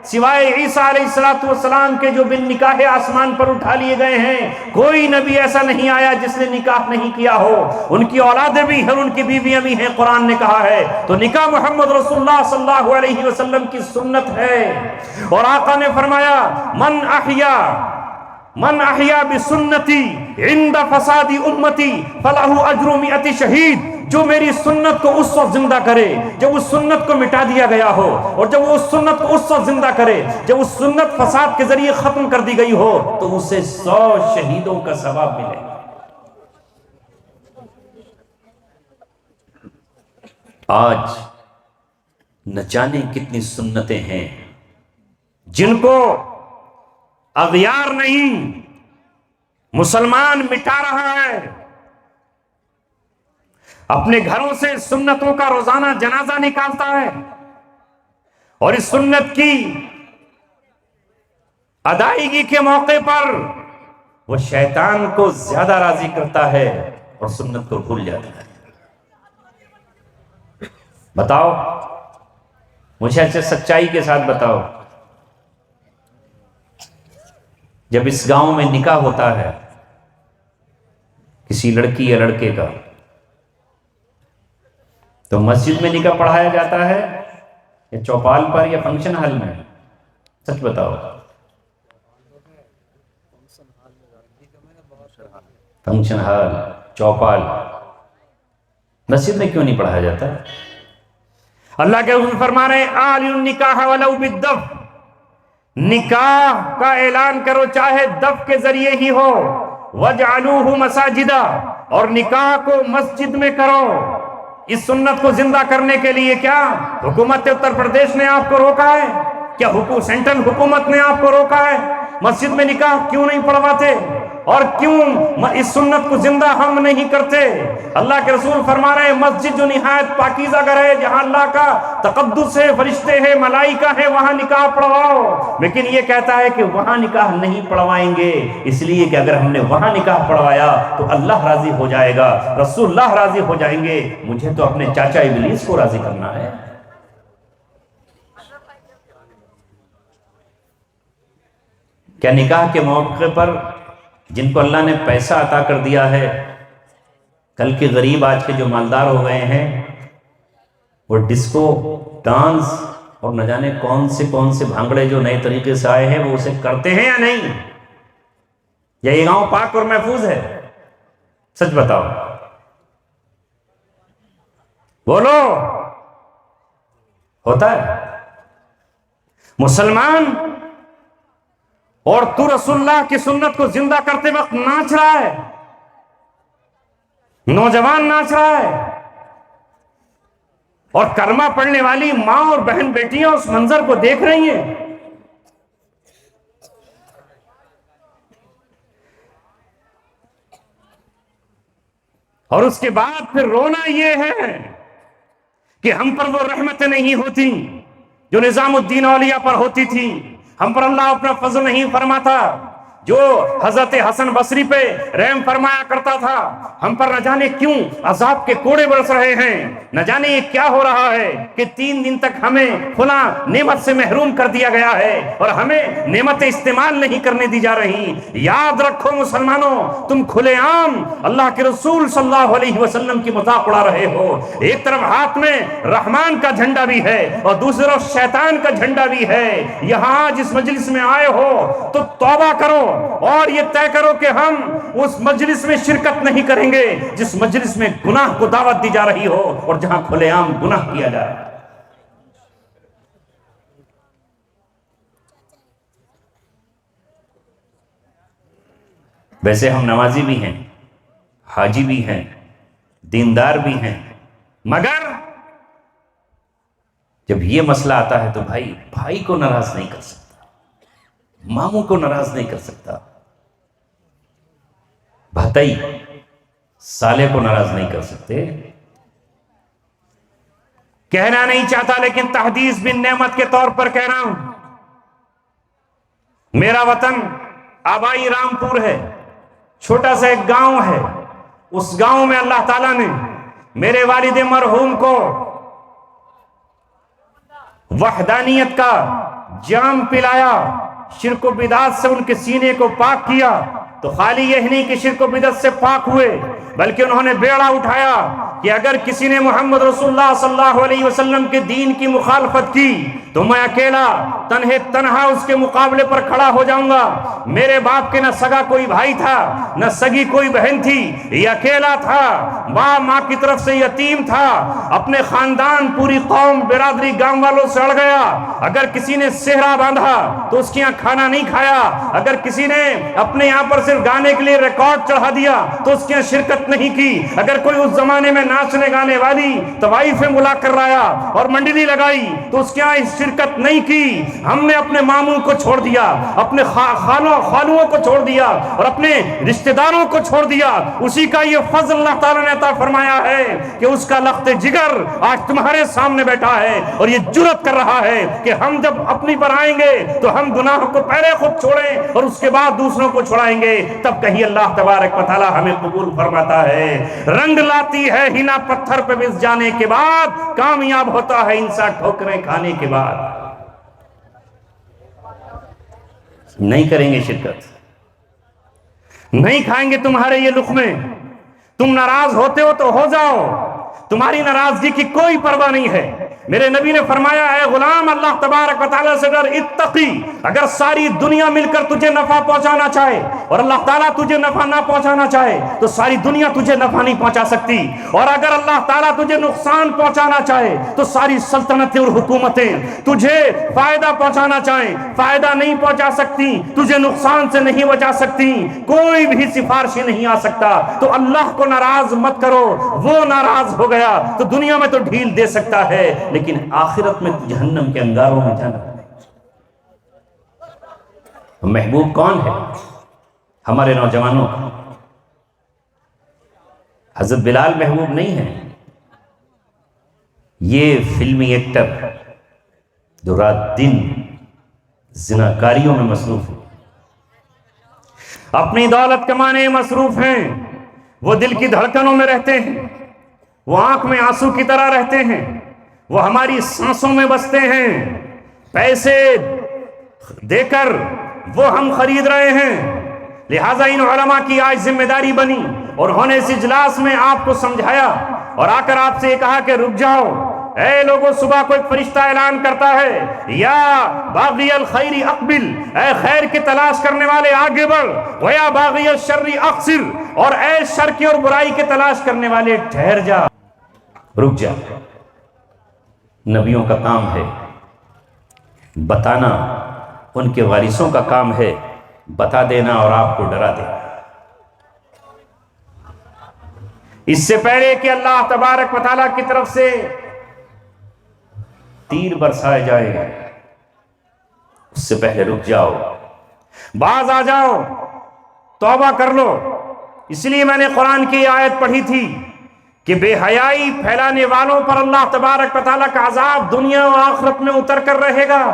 سوائے عیسیٰ علیہ السلام کے جو بن نکاح آسمان پر اٹھا لیے گئے ہیں، کوئی نبی ایسا نہیں آیا جس نے نکاح نہیں کیا ہو۔ ان کی اولادیں بھی ہیں، ان کی بیویاں بھی ہیں، قرآن نے کہا ہے۔ تو نکاح محمد رسول اللہ صلی اللہ علیہ وسلم کی سنت ہے۔ اور آقا نے فرمایا من احیا من احیا بسنتی عند فساد امتی فلہ اجر مئۃ شہید، جو میری سنت کو اس وقت زندہ کرے جب اس سنت کو مٹا دیا گیا ہو، اور جب وہ اس سنت کو اس وقت زندہ کرے جب اس سنت فساد کے ذریعے ختم کر دی گئی ہو، تو اسے 100 شہیدوں کا ثواب ملے گا۔ آج نہ جانے کتنی سنتیں ہیں جن کو اغیار نہیں مسلمان مٹا رہا ہے، اپنے گھروں سے سنتوں کا روزانہ جنازہ نکالتا ہے، اور اس سنت کی ادائیگی کے موقع پر وہ شیطان کو زیادہ راضی کرتا ہے اور سنت کو بھول جاتا ہے۔ بتاؤ مجھے اچھے سچائی کے ساتھ بتاؤ، جب اس گاؤں میں نکاح ہوتا ہے کسی لڑکی یا لڑکے کا، تو مسجد میں نکاح پڑھایا جاتا ہے یا چوپال پر یا فنکشن ہال میں؟ سچ بتاؤ۔ فنکشن ہال، چوپال، مسجد میں کیوں نہیں پڑھایا جاتا؟ اللہ کے رسول فرما رہے ہیں اعلنوا النکاح ولو بالدف، نکاح کا اعلان کرو چاہے دف کے ذریعے ہی ہو، وَاجْعَلُوهُ مَسَاجِدَ، اور نکاح کو مسجد میں کرو۔ اس سنت کو زندہ کرنے کے لیے کیا حکومت اتر پردیش نے آپ کو روکا ہے؟ کیا سینٹرل حکومت نے آپ کو روکا ہے؟ مسجد میں نکاح کیوں نہیں پڑھواتے؟ اور کیوں اس سنت کو زندہ ہم نہیں کرتے؟ اللہ کے رسول فرما رہے ہیں مسجد جو نہایت پاکیزہ گھر ہے، جہاں اللہ کا تقدس ہے، فرشتے ہیں، ملائکہ ہے، وہاں نکاح پڑھواؤ۔ لیکن یہ کہتا ہے کہ وہاں نکاح نہیں پڑھوائیں گے، اس لیے کہ اگر ہم نے وہاں نکاح پڑھوایا تو اللہ راضی ہو جائے گا، رسول اللہ راضی ہو جائیں گے، مجھے تو اپنے چاچا ابلیس کو راضی کرنا ہے۔ کیا نکاح کے موقع پر جن کو اللہ نے پیسہ عطا کر دیا ہے، کل کے غریب آج کے جو مالدار ہو گئے ہیں، وہ ڈسکو ڈانس اور نہ جانے کون سے بھانگڑے جو نئے طریقے سے آئے ہیں وہ اسے کرتے ہیں یا نہیں؟ یا یہ گاؤں پاک اور محفوظ ہے؟ سچ بتاؤ، بولو، ہوتا ہے؟ مسلمان اور تو رسول اللہ کی سنت کو زندہ کرتے وقت ناچ رہا ہے، نوجوان ناچ رہا ہے، اور کلمہ پڑھنے والی ماں اور بہن بیٹیاں اس منظر کو دیکھ رہی ہیں۔ اور اس کے بعد پھر رونا یہ ہے کہ ہم پر وہ رحمتیں نہیں ہوتی جو نظام الدین اولیاء پر ہوتی تھی، ہم پر اللہ اپنا فضل نہیں فرماتا جو حضرت حسن بصری پہ رحم فرمایا کرتا تھا، ہم پر نہ جانے کیوں عذاب کے کوڑے برس رہے ہیں، نہ جانے یہ کیا ہو رہا ہے کہ 3 دن تک ہمیں فلاں نعمت سے محروم کر دیا گیا ہے اور ہمیں نعمتیں استعمال نہیں کرنے دی جا رہی۔ یاد رکھو مسلمانوں، تم کھلے عام اللہ کے رسول صلی اللہ علیہ وسلم کی مذاق اڑا رہے ہو۔ ایک طرف ہاتھ میں رحمان کا جھنڈا بھی ہے اور دوسری طرف شیطان کا جھنڈا بھی ہے۔ یہاں جس مجلس میں آئے ہو تو توبہ کرو اور یہ طے کرو کہ ہم اس مجلس میں شرکت نہیں کریں گے جس مجلس میں گناہ کو دعوت دی جا رہی ہو اور جہاں کھلے عام گناہ کیا جا رہا ہے۔ ویسے ہم نمازی بھی ہیں، حاجی بھی ہیں، دیندار بھی ہیں، مگر جب یہ مسئلہ آتا ہے تو بھائی کو ناراض نہیں کر سکتا، ماموں کو ناراض نہیں کر سکتا، بھتائی سالے کو ناراض نہیں کر سکتے۔ کہنا نہیں چاہتا لیکن تحدیث بن نعمت کے طور پر کہہ رہا ہوں، میرا وطن آبائی رامپور ہے، چھوٹا سا ایک گاؤں ہے، اس گاؤں میں اللہ تعالیٰ نے میرے والد مرحوم کو وحدانیت کا جام پلایا، شرک و بدعت سے ان کے سینے کو پاک کیا۔ تو خالی یہ نہیں کہ شرک و بدعت سے پاک ہوئے، بلکہ انہوں نے بیڑا اٹھایا کہ اگر کسی نے محمد رسول اللہ صلی اللہ علیہ وسلم کے دین کی مخالفت کی تو میں اکیلا تنہا اس کے مقابلے پر کھڑا ہو جاؤں گا۔ میرے باپ کے نہ سگا کوئی بھائی تھا، نہ سگی کوئی بہن تھی، یہ اکیلا تھا، ماں کی طرف سے یتیم تھا، اپنے خاندان، پوری قوم، برادری، گاؤں والوں سے اڑ گیا۔ اگر کسی نے صحرا باندھا تو اس کے یہاں کھانا نہیں کھایا، اگر کسی نے اپنے یہاں پر صرف گانے کے لیے ریکارڈ چڑھا دیا تو اس کے یہاں شرکت نہیں کی، اگر کوئی اس زمانے میں ناچنے گانے والی طوائفیں بلا کر لایا اور منڈلی لگائی تو اس کے یہاں شرکت نہیں کی۔ ہم نے اپنے ماموں کو چھوڑ دیا، اپنے خالوں کو چھوڑ دیا اور اپنے رشتہ داروں کو چھوڑ دیا۔ اسی کا یہ فضل اللہ تعالیٰ نے عطا فرمایا ہے کہ اس کا لخت جگر آج تمہارے سامنے بیٹھا ہے اور یہ جرأت کر رہا ہے کہ ہم جب اپنی پر آئیں گے تو ہم گناہ کو پہلے خود چھوڑیں اور اس کے بعد دوسروں کو چھوڑائیں گے، تب کہیں اللہ تبارک و تعالیٰ ہمیں قبول فرماتا ہے۔ رنگ لاتی ہے ہنا پتھر پہ بس جانے کے بعد، کامیاب ہوتا ہے انسان ٹھوکریں کھانے کے بعد۔ نہیں کریں گے شرکت، نہیں کھائیں گے تمہارے یہ لقمے۔ تم ناراض ہوتے ہو تو ہو جاؤ، تمہاری ناراضگی کی کوئی پرواہ نہیں ہے۔ میرے نبی نے فرمایا ہے غلام اللہ تبارک و تعالیٰ سے ڈر، اتقی، اگر ساری دنیا مل کر تجھے نفع پہنچانا چاہے اور اللہ تعالیٰ تجھے نفع نہ پہنچانا چاہے تو ساری دنیا تجھے نفع نہیں پہنچا سکتی، اور اگر اللہ تعالیٰ تجھے نقصان پہنچانا چاہے تو ساری سلطنتیں اور حکومتیں تجھے فائدہ پہنچانا چاہیں فائدہ نہیں پہنچا سکتی، تجھے نقصان سے نہیں بچا سکتی، کوئی بھی سفارشی نہیں آ سکتا۔ تو اللہ کو ناراض مت کرو، وہ ناراض ہو گیا تو دنیا میں تو ڈھیل دے سکتا ہے لیکن آخرت میں جہنم کے انگاروں میں جانا۔ محبوب کون ہے ہمارے نوجوانوں کا؟ حضرت بلال محبوب نہیں ہے، یہ فلمی ایکٹر جو رات دن زناکاریوں میں مصروف ہیں، اپنی دولت کمانے میں مصروف ہیں، وہ دل کی دھڑکنوں میں رہتے ہیں، وہ آنکھ میں آنسو کی طرح رہتے ہیں، وہ ہماری سانسوں میں بستے ہیں، پیسے دے کر وہ ہم خرید رہے ہیں۔ لہٰذا ان علماء کی آج ذمہ داری بنی اور انہوں نے اس اجلاس میں آپ کو سمجھایا اور آ کر آپ سے یہ کہا کہ رک جاؤ، اے لوگوں، صبح کوئی فرشتہ اعلان کرتا ہے یا باغی الخیر اقبل، اے خیر کی تلاش کرنے والے آگے بڑھ، ویا باغی الشر اقصر، اور اے شر کی اور برائی کی تلاش کرنے والے ٹھہر جا، رک جا۔ نبیوں کا کام ہے بتانا، ان کے وارثوں کا کام ہے بتا دینا اور آپ کو ڈرا دینا۔ اس سے پہلے کہ اللہ تبارک و تعالیٰ کی طرف سے تیر برسائے جائے اس سے پہلے رک جاؤ، باز آ جاؤ، توبہ کر لو۔ اس لیے میں نے قرآن کی آیت پڑھی تھی کہ بے حیائی پھیلانے والوں پر اللہ تبارک و تعالیٰ کا عذاب دنیا و آخرت میں اتر کر رہے گا۔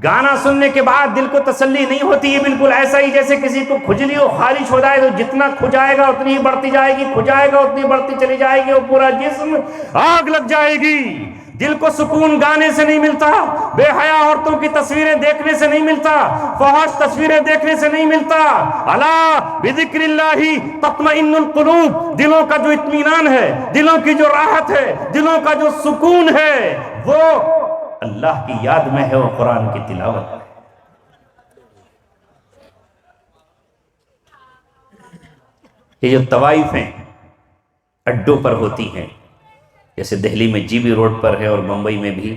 گانا سننے کے بعد دل کو تسلی نہیں ہوتی، یہ بالکل ایسا ہی جیسے کسی کو کھجلی ہو، خارش ہو جائے تو جتنا کھجائے گا اتنی بڑھتی جائے گی، کھجائے گا اتنی بڑھتی چلی جائے گی، وہ پورا جسم آگ لگ جائے گی۔ دل کو سکون گانے سے نہیں ملتا، بے حیا عورتوں کی تصویریں دیکھنے سے نہیں ملتا، فحش تصویریں دیکھنے سے نہیں ملتا۔ الا بذکر اللہ تطمئن القلوب، دلوں کا جو اطمینان ہے، دلوں کی جو راحت ہے، دلوں کا جو سکون ہے، وہ اللہ کی یاد میں ہے، وہ قرآن کی تلاوت ہے۔ یہ جو طوائفیں اڈوں پر ہوتی ہیں، جیسے دہلی میں جی بی روڈ پر ہے اور ممبئی میں بھی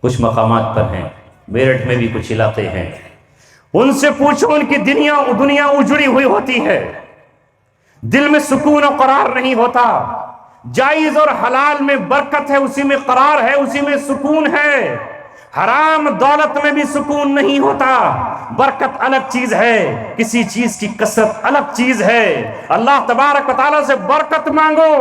کچھ مقامات پر ہیں، میرٹھ میں بھی کچھ علاقے ہیں، ان سے پوچھو، ان کی دنیا اجڑی ہوئی ہوتی ہے، دل میں سکون و قرار نہیں ہوتا۔ جائز اور حلال میں برکت ہے، اسی میں قرار ہے، اسی میں سکون ہے۔ حرام دولت میں بھی سکون نہیں ہوتا۔ برکت الگ چیز ہے، کسی چیز کی کثرت الگ چیز ہے۔ اللہ تبارک و تعالیٰ سے برکت مانگو،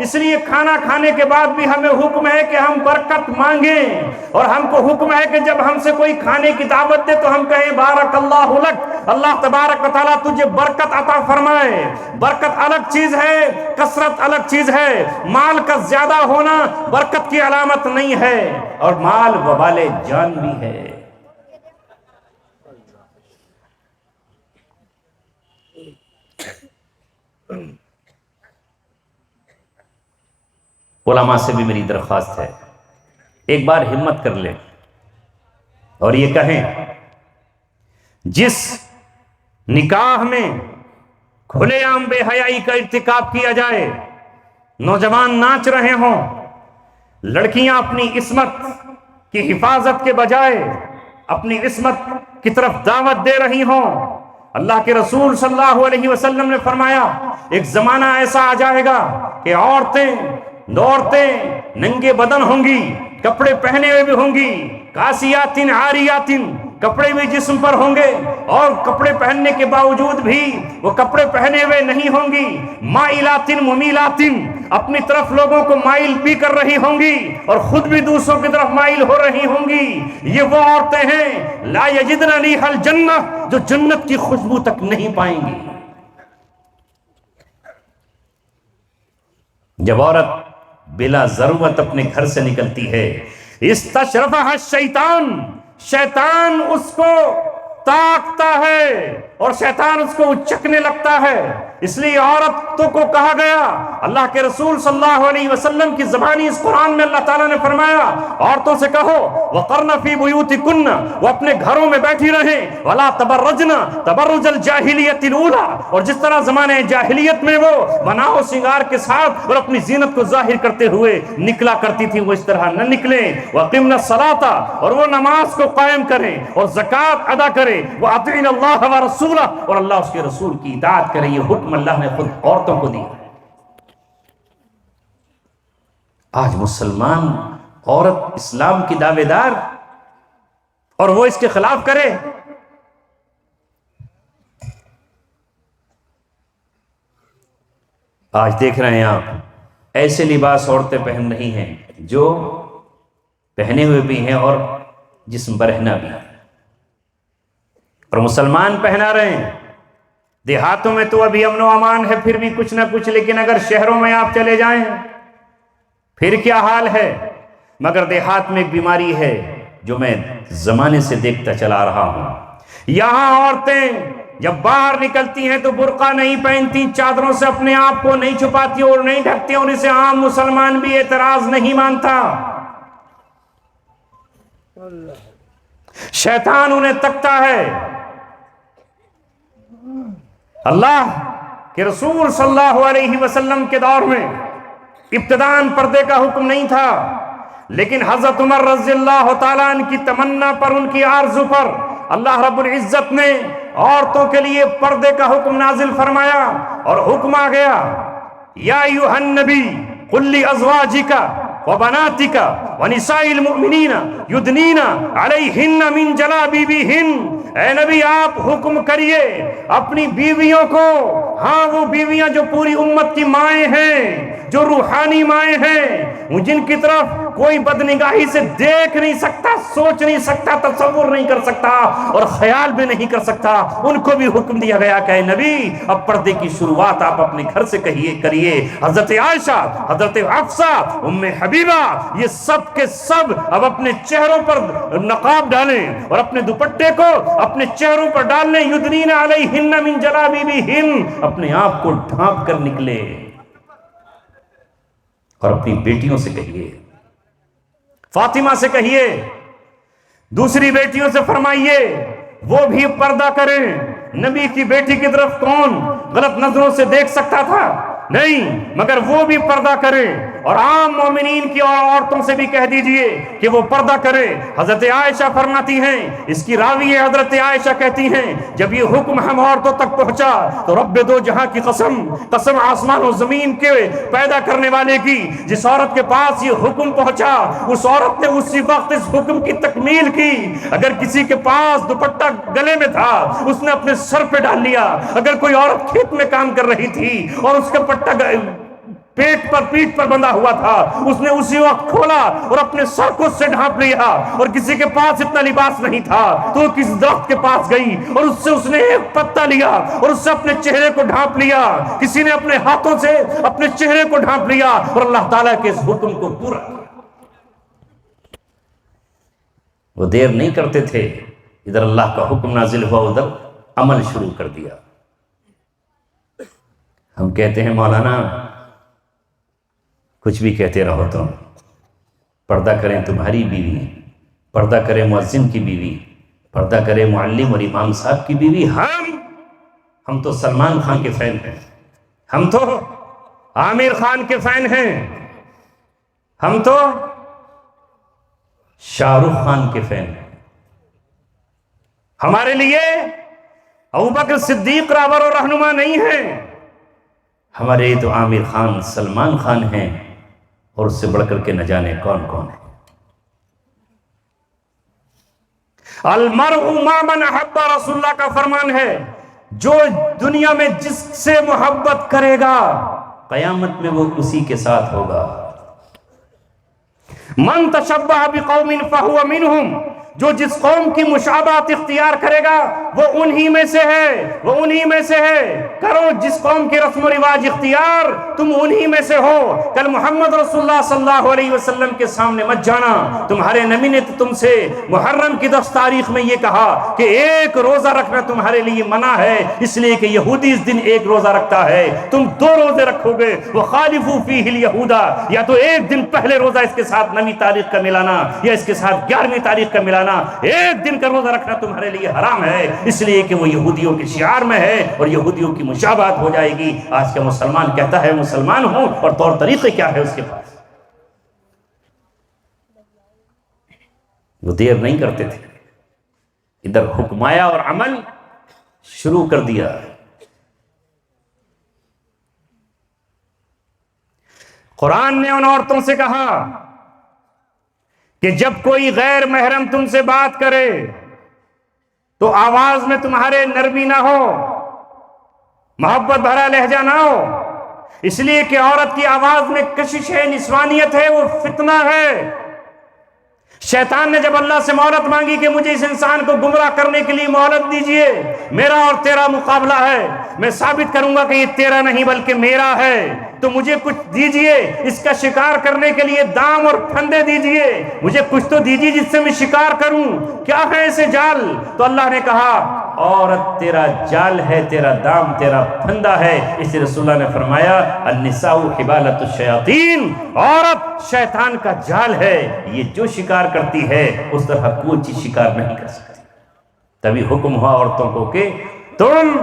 اس لیے کھانا کھانے کے بعد بھی ہمیں حکم ہے کہ ہم برکت مانگیں، اور ہم کو حکم ہے کہ جب ہم سے کوئی کھانے کی دعوت دے تو ہم کہیں بارک اللہ لک، اللہ تبارک و تعالیٰ تجھے برکت عطا فرمائے۔ برکت الگ چیز ہے، کثرت الگ چیز ہے۔ مال کا زیادہ ہونا برکت کی علامت نہیں ہے، اور مال وبال جان بھی ہے۔ علماء سے بھی میری درخواست ہے، ایک بار ہمت کر لیں اور یہ کہیں جس نکاح میں کھلے عام بے حیائی کا ارتکاب کیا جائے، نوجوان ناچ رہے ہوں، لڑکیاں اپنی عصمت کی حفاظت کے بجائے اپنی عصمت کی طرف دعوت دے رہی ہوں، اللہ کے رسول صلی اللہ علیہ وسلم نے فرمایا ایک زمانہ ایسا آ جائے گا کہ عورتیں ننگے بدن ہوں گی، کپڑے پہنے ہوئے بھی ہوں گی، کاسیاتن عاریاتن، کپڑے بھی جسم پر ہوں گے اور کپڑے پہننے کے باوجود بھی وہ کپڑے پہنے ہوئے نہیں ہوں گی، مائلاتن ممیلاتن، اپنی طرف لوگوں کو مائل بھی کر رہی ہوں گی اور خود بھی دوسروں کی طرف مائل ہو رہی ہوں گی۔ یہ وہ عورتیں ہیں لا یجدن ریح الجنہ، جو جنت کی خوشبو تک نہیں پائیں گی۔ جب عورت بلا ضرورت اپنے گھر سے نکلتی ہے، استشرفها الشیطان، شیطان اس کو تاکتا ہے اور شیطان اس کو اچکنے لگتا ہے۔ اس لیے عورتوں کو کہا گیا، اللہ کے رسول صلی اللہ علیہ وسلم کی زبانی اس قرآن میں اللہ تعالیٰ نے فرمایا عورتوں سے کہو وَقَرْنَ فِي بُيُوتِكُنَّ، وہ اپنے گھروں میں بیٹھی رہیں، وَلَا تَبَرَّجْنَ تَبَرُّجَ الْجَاهِلِيَّةِ الْأُولَىٰ، اور جس طرح زمانے جاہلیت میں وہ بناؤ سنگار کے ساتھ اور اپنی زینت کو ظاہر کرتے ہوئے نکلا کرتی تھی، وہ اس طرح نہ نکلیں۔ وَأَقِمْنَ الصَّلَاةَ، اور وہ نماز کو قائم کریں اور زکوٰۃ ادا کریں، وَأَطِعْنَ اللَّهَ وَرَسُولَهُ، اور اللہ اس کے رسول کی اطاعت کریں۔ یہ حکم اللہ نے خود عورتوں کو دیا۔ آج مسلمان عورت اسلام کی دعوے دار اور وہ اس کے خلاف کرے۔ آج دیکھ رہے ہیں آپ ایسے لباس عورتیں پہن رہی ہیں جو پہنے ہوئے بھی ہیں اور جسم برہنہ بھی ہے، اور مسلمان پہنا رہے ہیں۔ دیہاتوں میں تو ابھی امن و امان ہے پھر بھی کچھ نہ کچھ، لیکن اگر شہروں میں آپ چلے جائیں پھر کیا حال ہے۔ مگر دیہات میں ایک بیماری ہے جو میں زمانے سے دیکھتا چلا رہا ہوں، یہاں عورتیں جب باہر نکلتی ہیں تو برقع نہیں پہنتی، چادروں سے اپنے آپ کو نہیں چھپاتی اور نہیں ڈھکتی، اور اسے عام مسلمان بھی اعتراض نہیں مانتا۔ شیطان انہیں تکتا ہے۔ اللہ کے رسول صلی اللہ علیہ وسلم کے دور میں ابتداً پردے کا حکم نہیں تھا، لیکن حضرت عمر رضی اللہ تعالیٰ عنہ کی تمنا پر، ان کی آرزو پر اللہ رب العزت نے عورتوں کے لیے پردے کا حکم نازل فرمایا، اور حکم آ گیا یا ایھا النبی قل لازواجک وبناتک ونساء المؤمنین یدنین علیہن من جلابیبہن، اے نبی آپ حکم کریے اپنی بیویوں کو، ہاں وہ بیویاں جو پوری امت کی مائیں ہیں، جو روحانی مائیں ہیں، جن کی طرف کوئی بدنگاہی سے دیکھ نہیں سکتا، سوچ نہیں سکتا، تصور نہیں کر سکتا اور خیال بھی نہیں کر سکتا، ان کو بھی حکم دیا گیا کہ اے نبی اب پردے کی شروعات آپ اپنے گھر سے کریے۔ حضرت عائشہ، حضرت حفصہ، ام حبیبہ، یہ سب کے سب اب اپنے چہروں پر نقاب ڈالیں اور اپنے دوپٹے کو اپنے چہروں پر ڈال لیں، یدنین علیہن من جلابیبہن، اپنے آپ کو ڈھانپ کر نکلے۔ اور اپنی بیٹیوں سے کہیے، فاطمہ سے کہیے، دوسری بیٹیوں سے فرمائیے وہ بھی پردہ کریں۔ نبی کی بیٹی کی طرف کون غلط نظروں سے دیکھ سکتا تھا؟ نہیں، مگر وہ بھی پردہ کریں، اور عام مومنین کی اور عورتوں سے بھی کہہ دیجئے کہ وہ پردہ کریں۔ حضرت عائشہ فرماتی ہیں، اس کی راوی ہے حضرت عائشہ کہتی ہیں جب یہ حکم ہم عورتوں تک پہنچا تو رب دو جہاں کی قسم آسمان و زمین کے پیدا کرنے والے کی، جس عورت کے پاس یہ حکم پہنچا اس عورت نے اسی وقت اس حکم کی تکمیل کی۔ اگر کسی کے پاس دوپٹہ گلے میں تھا اس نے اپنے سر پہ ڈال لیا، اگر کوئی عورت کھیت میں کام کر رہی تھی اور اس کا پٹہ پیٹ پر بندھا ہوا تھا، اس نے اسی وقت کھولا اور اپنے سر کو اس سے ڈھانپ لیا۔ اور کسی کے پاس اتنا لباس نہیں تھا تو وہ کسی درخت کے پاس گئی اور اس نے ایک پتا لیا اور اس سے اپنے چہرے کو ڈھانپ لیا۔ کسی نے اپنے ہاتھوں سے اپنے چہرے کو ڈھانپ لیا اور اللہ تعالیٰ کے اس حکم کو پورا کیا۔ وہ دیر نہیں کرتے تھے، ادھر اللہ کا حکم نازل ہوا، ادھر عمل شروع کر دیا۔ ہم کہتے ہیں مولانا کچھ بھی کہتے رہو تم، پردہ کریں تمہاری بیوی، پردہ کرے مؤذن کی بیوی، پردہ کرے معلم اور امام صاحب کی بیوی، ہم تو سلمان خان کے فین ہیں، ہم تو عامر خان کے فین ہیں، ہم تو شاہ رخ خان کے فین ہیں۔ ہمارے لیے ابوبکر صدیق رہبر و رہنما نہیں ہیں، ہمارے تو عامر خان، سلمان خان ہیں، اور اس سے بڑھ کر کے نہ جانے کون کون ہے۔ المرء مع من احب، رسول اللہ کا فرمان ہے، جو دنیا میں جس سے محبت کرے گا قیامت میں وہ اسی کے ساتھ ہوگا۔ من تشبہ بقوم فہو منہم، جو جس قوم کی مشابہت اختیار کرے گا وہ انہی میں سے ہے، وہ انہی میں سے ہے۔ کرو جس قوم کی رسم و رواج اختیار، تم انہی میں سے ہو۔ کل محمد رسول اللہ صلی اللہ علیہ وسلم کے سامنے مت جانا، تمہارے نبی نے تم سے محرم کی 10 تاریخ میں یہ کہا کہ ایک روزہ رکھنا تمہارے لیے منع ہے، اس لیے کہ یہودی اس دن ایک روزہ رکھتا ہے، تم 2 روزے رکھو گے۔ وَخَالِفُوا فِيهِ الْيَهُودَ، یا تو ایک دن پہلے روزہ اس کے ساتھ 9ویں تاریخ کا ملانا، یا اس کے ساتھ 11ویں تاریخ کا ملانا، ایک دن کا روزہ رکھنا تمہارے لیے حرام ہے، اس لیے کہ وہ یہودیوں کے شعار میں ہے اور یہودیوں کی مشابہت ہو جائے گی۔ آج کا مسلمان کہتا ہے مسلمان ہوں، اور طور طریقے کیا ہے اس کے پاس؟ وہ دیر نہیں کرتے تھے، ادھر حکم آیا اور عمل شروع کر دیا۔ قرآن نے ان عورتوں سے کہا کہ جب کوئی غیر محرم تم سے بات کرے تو آواز میں تمہارے نرمی نہ ہو، محبت بھرا لہجہ نہ ہو، اس لیے کہ عورت کی آواز میں کشش ہے، نسوانیت ہے، وہ فتنہ ہے۔ شیطان نے جب اللہ سے مہلت مانگی کہ مجھے اس انسان کو گمراہ کرنے کے لیے مہلت دیجئے، میرا اور تیرا مقابلہ ہے، میں ثابت کروں گا کہ یہ تیرا نہیں بلکہ میرا ہے، تو مجھے کچھ دیجئے، اس کا شکار کرنے کے لیے دام اور پھندے دیجئے، مجھے کچھ تو دیجئے جس سے میں شکار کروں، کیا ہے ایسے جال؟ تو اللہ نے کہا عورت تیرا جال ہے، تیرا دام، تیرا پھندا ہے۔ اس لیے رسول اللہ نے فرمایا النساء حبالۃ الشیاطین، عورت شیطان کا جال ہے، یہ جو شکار کرتی ہے اس طرح کوئی چیز شکار نہیں کر سکتی۔ تبھی حکم ہوا عورتوں کو کہ تم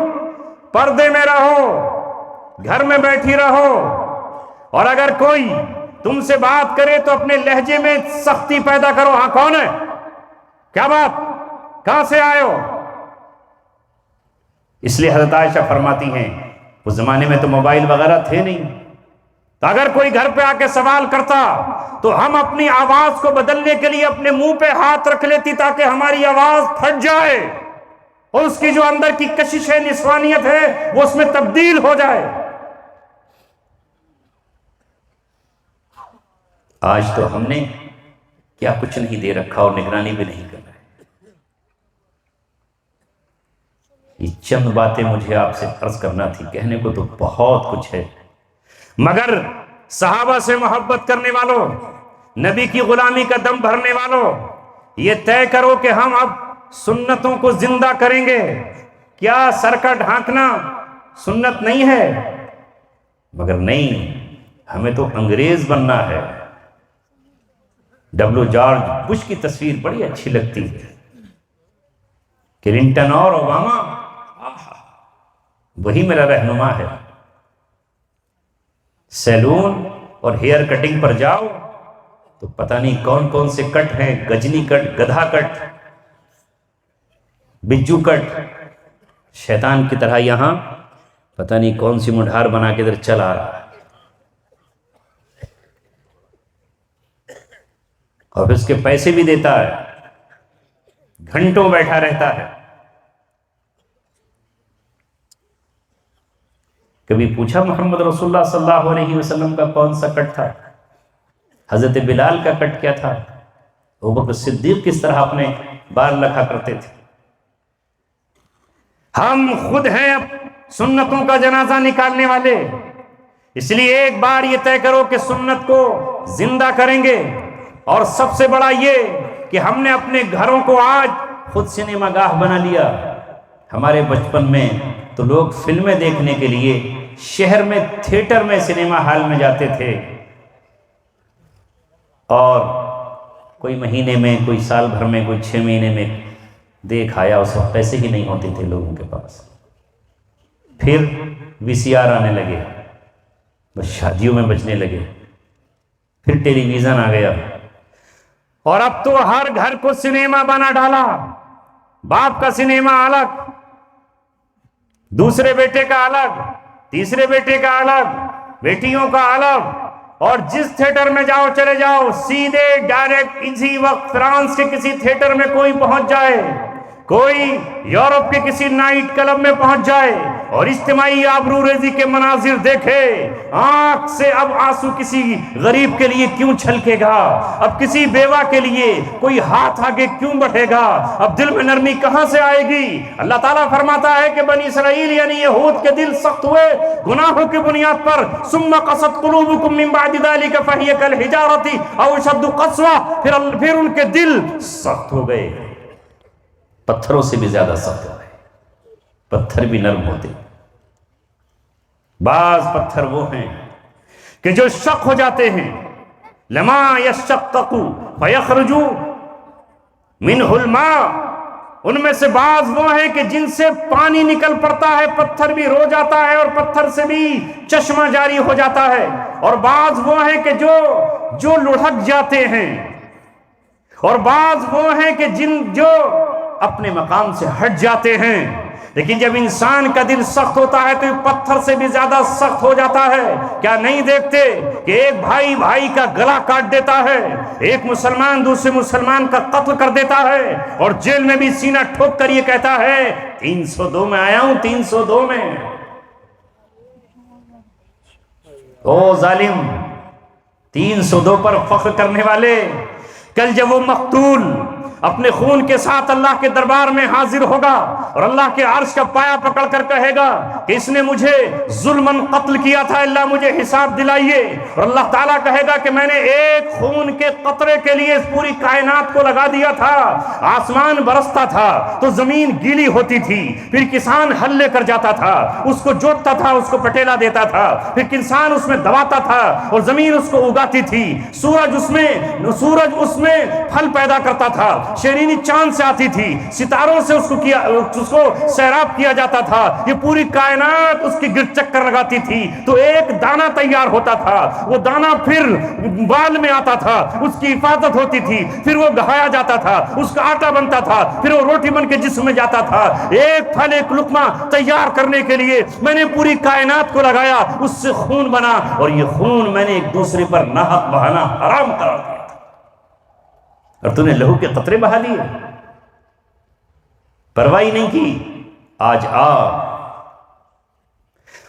پردے میں رہو، گھر میں بیٹھی رہو، اور اگر کوئی تم سے بات کرے تو اپنے لہجے میں سختی پیدا کرو۔ ہاں کون ہے؟ کیا بات؟ کہاں سے آئے ہو؟ اس لیے حضرت عائشہ فرماتی ہیں اس زمانے میں تو موبائل وغیرہ تھے نہیں، تو اگر کوئی گھر پہ آ کے سوال کرتا تو ہم اپنی آواز کو بدلنے کے لیے اپنے منہ پہ ہاتھ رکھ لیتی تاکہ ہماری آواز پھٹ جائے اور اس کی جو اندر کی کشش ہے، نسوانیت ہے، وہ اس میں تبدیل ہو جائے۔ آج تو ہم نے کیا کچھ نہیں دے رکھا اور نگرانی بھی نہیں کر رہے۔ یہ چند باتیں مجھے آپ سے عرض کرنا تھی، کہنے کو تو بہت کچھ ہے، مگر صحابہ سے محبت کرنے والوں، نبی کی غلامی کا دم بھرنے والوں، یہ طے کرو کہ ہم اب سنتوں کو زندہ کریں گے۔ کیا سر کا ڈھانکنا سنت نہیں ہے؟ مگر نہیں، ہمیں تو انگریز بننا ہے۔ جارج بش کی تصویر بڑی اچھی لگتی ہے، کلنٹن اور اوباما، وہی میرا رہنما ہے۔ سیلون اور ہیئر کٹنگ پر جاؤ تو پتہ نہیں کون کون سے کٹ ہیں، گجنی کٹ، گدھا کٹ، بجو کٹ، شیطان کی طرح یہاں پتہ نہیں کون سی مڈھار بنا کے ادھر چل آ رہا ہے، اور پھر اس کے پیسے بھی دیتا ہے، گھنٹوں بیٹھا رہتا ہے۔ کبھی پوچھا محمد رسول اللہ صلی اللہ علیہ وسلم کا کون سا کٹ تھا؟ حضرت بلال کا کٹ کیا تھا؟ ابوبکر صدیق کس طرح اپنے بال رکھا کرتے تھے؟ ہم خود ہیں سنتوں کا جنازہ نکالنے والے، اس لیے ایک بار یہ طے کرو کہ سنت کو زندہ کریں گے، اور سب سے بڑا یہ کہ ہم نے اپنے گھروں کو آج خود سنیما گاہ بنا لیا۔ ہمارے بچپن میں تو لوگ فلمیں دیکھنے کے لیے شہر میں تھیٹر میں سنیما ہال میں جاتے تھے، اور کوئی مہینے میں، کوئی سال بھر میں، کوئی 6 مہینے میں دیکھ آیا، اس وقت پیسے ہی نہیں ہوتے تھے لوگوں کے پاس. پھر VCR آنے لگے، بس شادیوں میں بجنے لگے. پھر ٹیلی ویژن آ گیا، اور اب تو ہر گھر کو سنیما بنا ڈالا. باپ کا سنیما الگ، دوسرے بیٹے کا الگ، تیسرے بیٹے کا الگ، بیٹیوں کا الگ. اور جس تھیٹر میں جاؤ چلے جاؤ، سیدھے ڈائریکٹ اسی وقت فرانس کے کسی تھیٹر میں کوئی پہنچ جائے، کوئی یورپ کے کسی نائٹ کلب میں پہنچ جائے اور اجتماعی آبرو ریزی کے مناظر دیکھے، آنکھ سے اب آنسو کسی غریب کے لیے کیوں چھلکے گا؟ اب کسی بیوہ کے لیے کوئی ہاتھ آگے کیوں بڑھے گا؟ اب دل میں نرمی کہاں سے آئے گی؟ اللہ تعالیٰ فرماتا ہے کہ بنی اسرائیل یعنی یہود کے دل سخت ہوئے گناہوں کی بنیاد پر. ثم قست قلوبکم من بعد ذلک فہی کالحجارۃ او اشد قسوہ، پھر ان کے دل سخت ہو گئے، پتھروں سے بھی زیادہ سخت ہو گئے. پتھر بھی نرم ہوتے. بعض پتھر وہ ہیں کہ جو شق ہو جاتے ہیں، لما یشقق فیخرج منہ الماء. ان میں سے بعض وہ ہیں کہ جن سے پانی نکل پڑتا ہے، پتھر بھی رو جاتا ہے اور پتھر سے بھی چشمہ جاری ہو جاتا ہے. اور بعض وہ ہیں کہ جو لڑھک جاتے ہیں، اور بعض وہ ہیں کہ جو اپنے مقام سے ہٹ جاتے ہیں. لیکن جب انسان کا دل سخت ہوتا ہے تو یہ پتھر سے بھی زیادہ سخت ہو جاتا ہے. کیا نہیں دیکھتے کہ ایک بھائی بھائی کا گلا کاٹ دیتا ہے، ایک مسلمان دوسرے مسلمان کا قتل کر دیتا ہے، اور جیل میں بھی سینہ ٹھوک کر یہ کہتا ہے 302 میں آیا ہوں، 302 میں. او ظالم، 302 پر فخر کرنے والے، کل جب وہ مقتول اپنے خون کے ساتھ اللہ کے دربار میں حاضر ہوگا اور اللہ کے عرش کا پایا پکڑ کر کہے گا کہ اس نے مجھے ظلماً قتل کیا تھا، اللہ مجھے حساب دلائیے. اور اللہ تعالیٰ کہے گا کہ میں نے ایک خون کے قطرے کے لیے اس پوری کائنات کو لگا دیا تھا. آسمان برستا تھا تو زمین گیلی ہوتی تھی، پھر کسان ہل لے کر جاتا تھا، اس کو جوتتا تھا، اس کو پٹیلا دیتا تھا، پھر کسان اس میں دباتا تھا اور زمین اس کو اگاتی تھی. سورج اس میں پھل پیدا کرتا تھا، شیرینی چاند سے آتی تھی، ستاروں سے اس کو سیراب کیا جاتا تھا. یہ پوری کائنات اس کی گر چکر لگاتی تھی تو ایک دانہ تیار ہوتا تھا. وہ دانہ پھر بال میں آتا تھا، اس کی حفاظت ہوتی تھی، پھر وہ گہایا جاتا تھا، اس کا آٹا بنتا تھا، پھر وہ روٹی بن کے جسم میں جاتا تھا. ایک پھل ایک لقمہ تیار کرنے کے لیے میں نے پوری کائنات کو لگایا، اس سے خون بنا، اور یہ خون میں نے ایک دوسرے پر ناحق بہانا حرام قرار دیا تھا، اور تو نے لہو کے قطرے بہا لیے، پرواہی نہیں کی. آج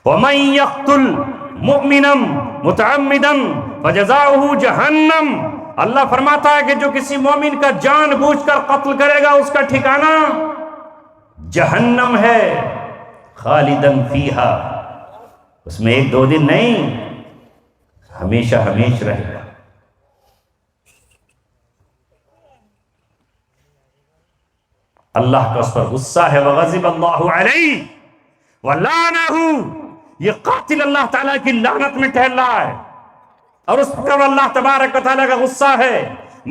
وَمَن يَقْتُلْ مُؤْمِنًا مُتَعَمِّدًا فَجَزَاؤُهُ جَهَنَّمُ. اللہ فرماتا ہے کہ جو کسی مومن کا جان بوجھ کر قتل کرے گا اس کا ٹھکانہ جہنم ہے، خالدن فیہا، اس میں 1-2 دن نہیں، ہمیشہ ہمیشہ رہے گا. اللہ کا اس پر غصہ ہے. وغضب اللہ علیہ ولعنہ، یہ قاتل اللہ تعالیٰ کی لعنت میں ٹہل رہا ہے اور اس پر اللہ تبارک و تعالیٰ کا غصہ ہے.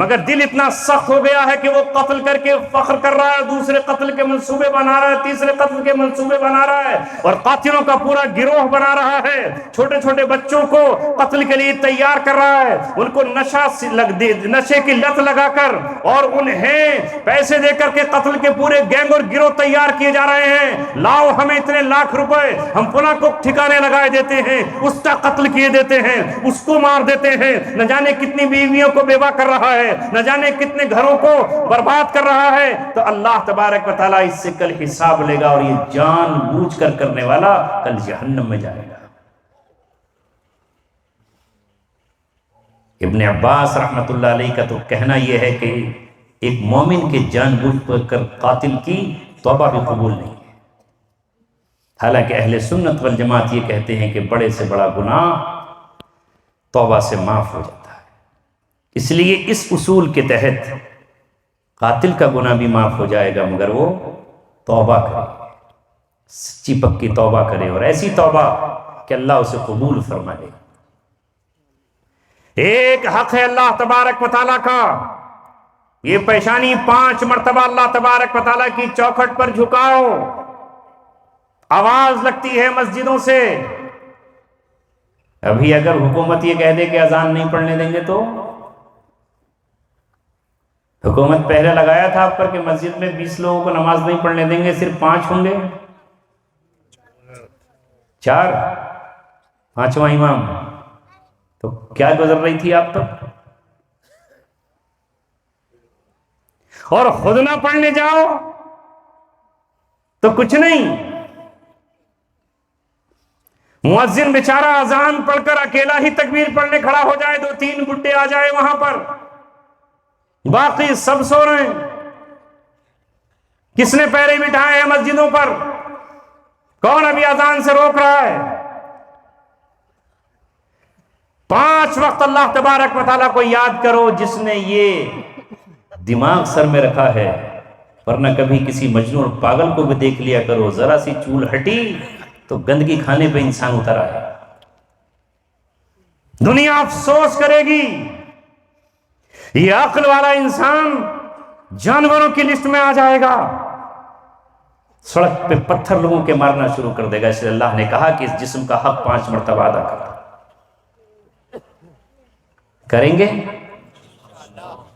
مگر دل اتنا سخت ہو گیا ہے کہ وہ قتل کر کے فخر کر رہا ہے، دوسرے قتل کے منصوبے بنا رہا ہے، تیسرے قتل کے منصوبے بنا رہا ہے، اور قاتلوں کا پورا گروہ بنا رہا ہے. چھوٹے چھوٹے بچوں کو قتل کے لیے تیار کر رہا ہے، ان کو نشے کی لت لگا کر اور انہیں پیسے دے کر کے قتل کے پورے گینگ اور گروہ تیار کیے جا رہے ہیں. لاؤ ہمیں اتنے لاکھ روپے، ہم فلاں کو ٹھکانے لگائے دیتے ہیں، اس کا قتل کیے دیتے ہیں، اس کو مار دیتے ہیں. نہ جانے کتنی بیویوں کو بیوہ کر رہا ہے، نہ جانے کتنے گھروں کو برباد کر رہا ہے. تو اللہ تبارک و تعالیٰ اس سے کل حساب لے گا، اور یہ جان بوجھ کر کرنے والا کل جہنم میں جائے گا. ابن عباس رحمت اللہ علیہ کا تو کہنا یہ ہے کہ ایک مومن کے جان بوجھ کر قاتل کی توبہ بھی قبول نہیں ہے. حالانکہ اہل سنت والجماعت یہ کہتے ہیں کہ بڑے سے بڑا گناہ توبہ سے معاف ہو جاتا ہے. اس لیے اس اصول کے تحت قاتل کا گناہ بھی معاف ہو جائے گا، مگر وہ توبہ کرے، سچی پکی توبہ کرے، اور ایسی توبہ کہ اللہ اسے قبول فرمائے. ایک حق ہے اللہ تبارک و تعالیٰ کا، یہ پیشانی 5 مرتبہ اللہ تبارک و تعالیٰ کی چوکھٹ پر جھکاؤ۔ آواز لگتی ہے مسجدوں سے۔ ابھی اگر حکومت یہ کہہ دے کہ اذان نہیں پڑھنے دیں گے تو حکومت پہلے لگایا تھا آپ پر کہ مسجد میں 20 لوگوں کو نماز نہیں پڑھنے دیں گے، صرف 5 ہوں گے، 4، 5واں امام، تو کیا گزر رہی تھی آپ پر؟ اور خود نہ پڑھنے جاؤ تو کچھ نہیں، مؤذن بیچارہ اذان پڑھ کر اکیلا ہی تکبیر پڑھنے کھڑا ہو جائے، 2-3 بڈھے آ جائے وہاں پر، باقی سب سو رہے ہیں۔ کس نے پہرے بٹھائے ہیں مسجدوں پر؟ کون ابھی اذان سے روک رہا ہے؟ 5 وقت اللہ تبارک و تعالیٰ کو یاد کرو، جس نے یہ دماغ سر میں رکھا ہے، ورنہ کبھی کسی مجنون اور پاگل کو بھی دیکھ لیا کرو، ذرا سی چول ہٹی تو گندگی کھانے پہ انسان اتر آئے۔ دنیا افسوس کرے گی، یہ عقل والا انسان جانوروں کی لسٹ میں آ جائے گا، سڑک پہ پتھر لوگوں کے مارنا شروع کر دے گا۔ اس لیے اللہ نے کہا کہ اس جسم کا حق 5 مرتبہ ادا کریں گے۔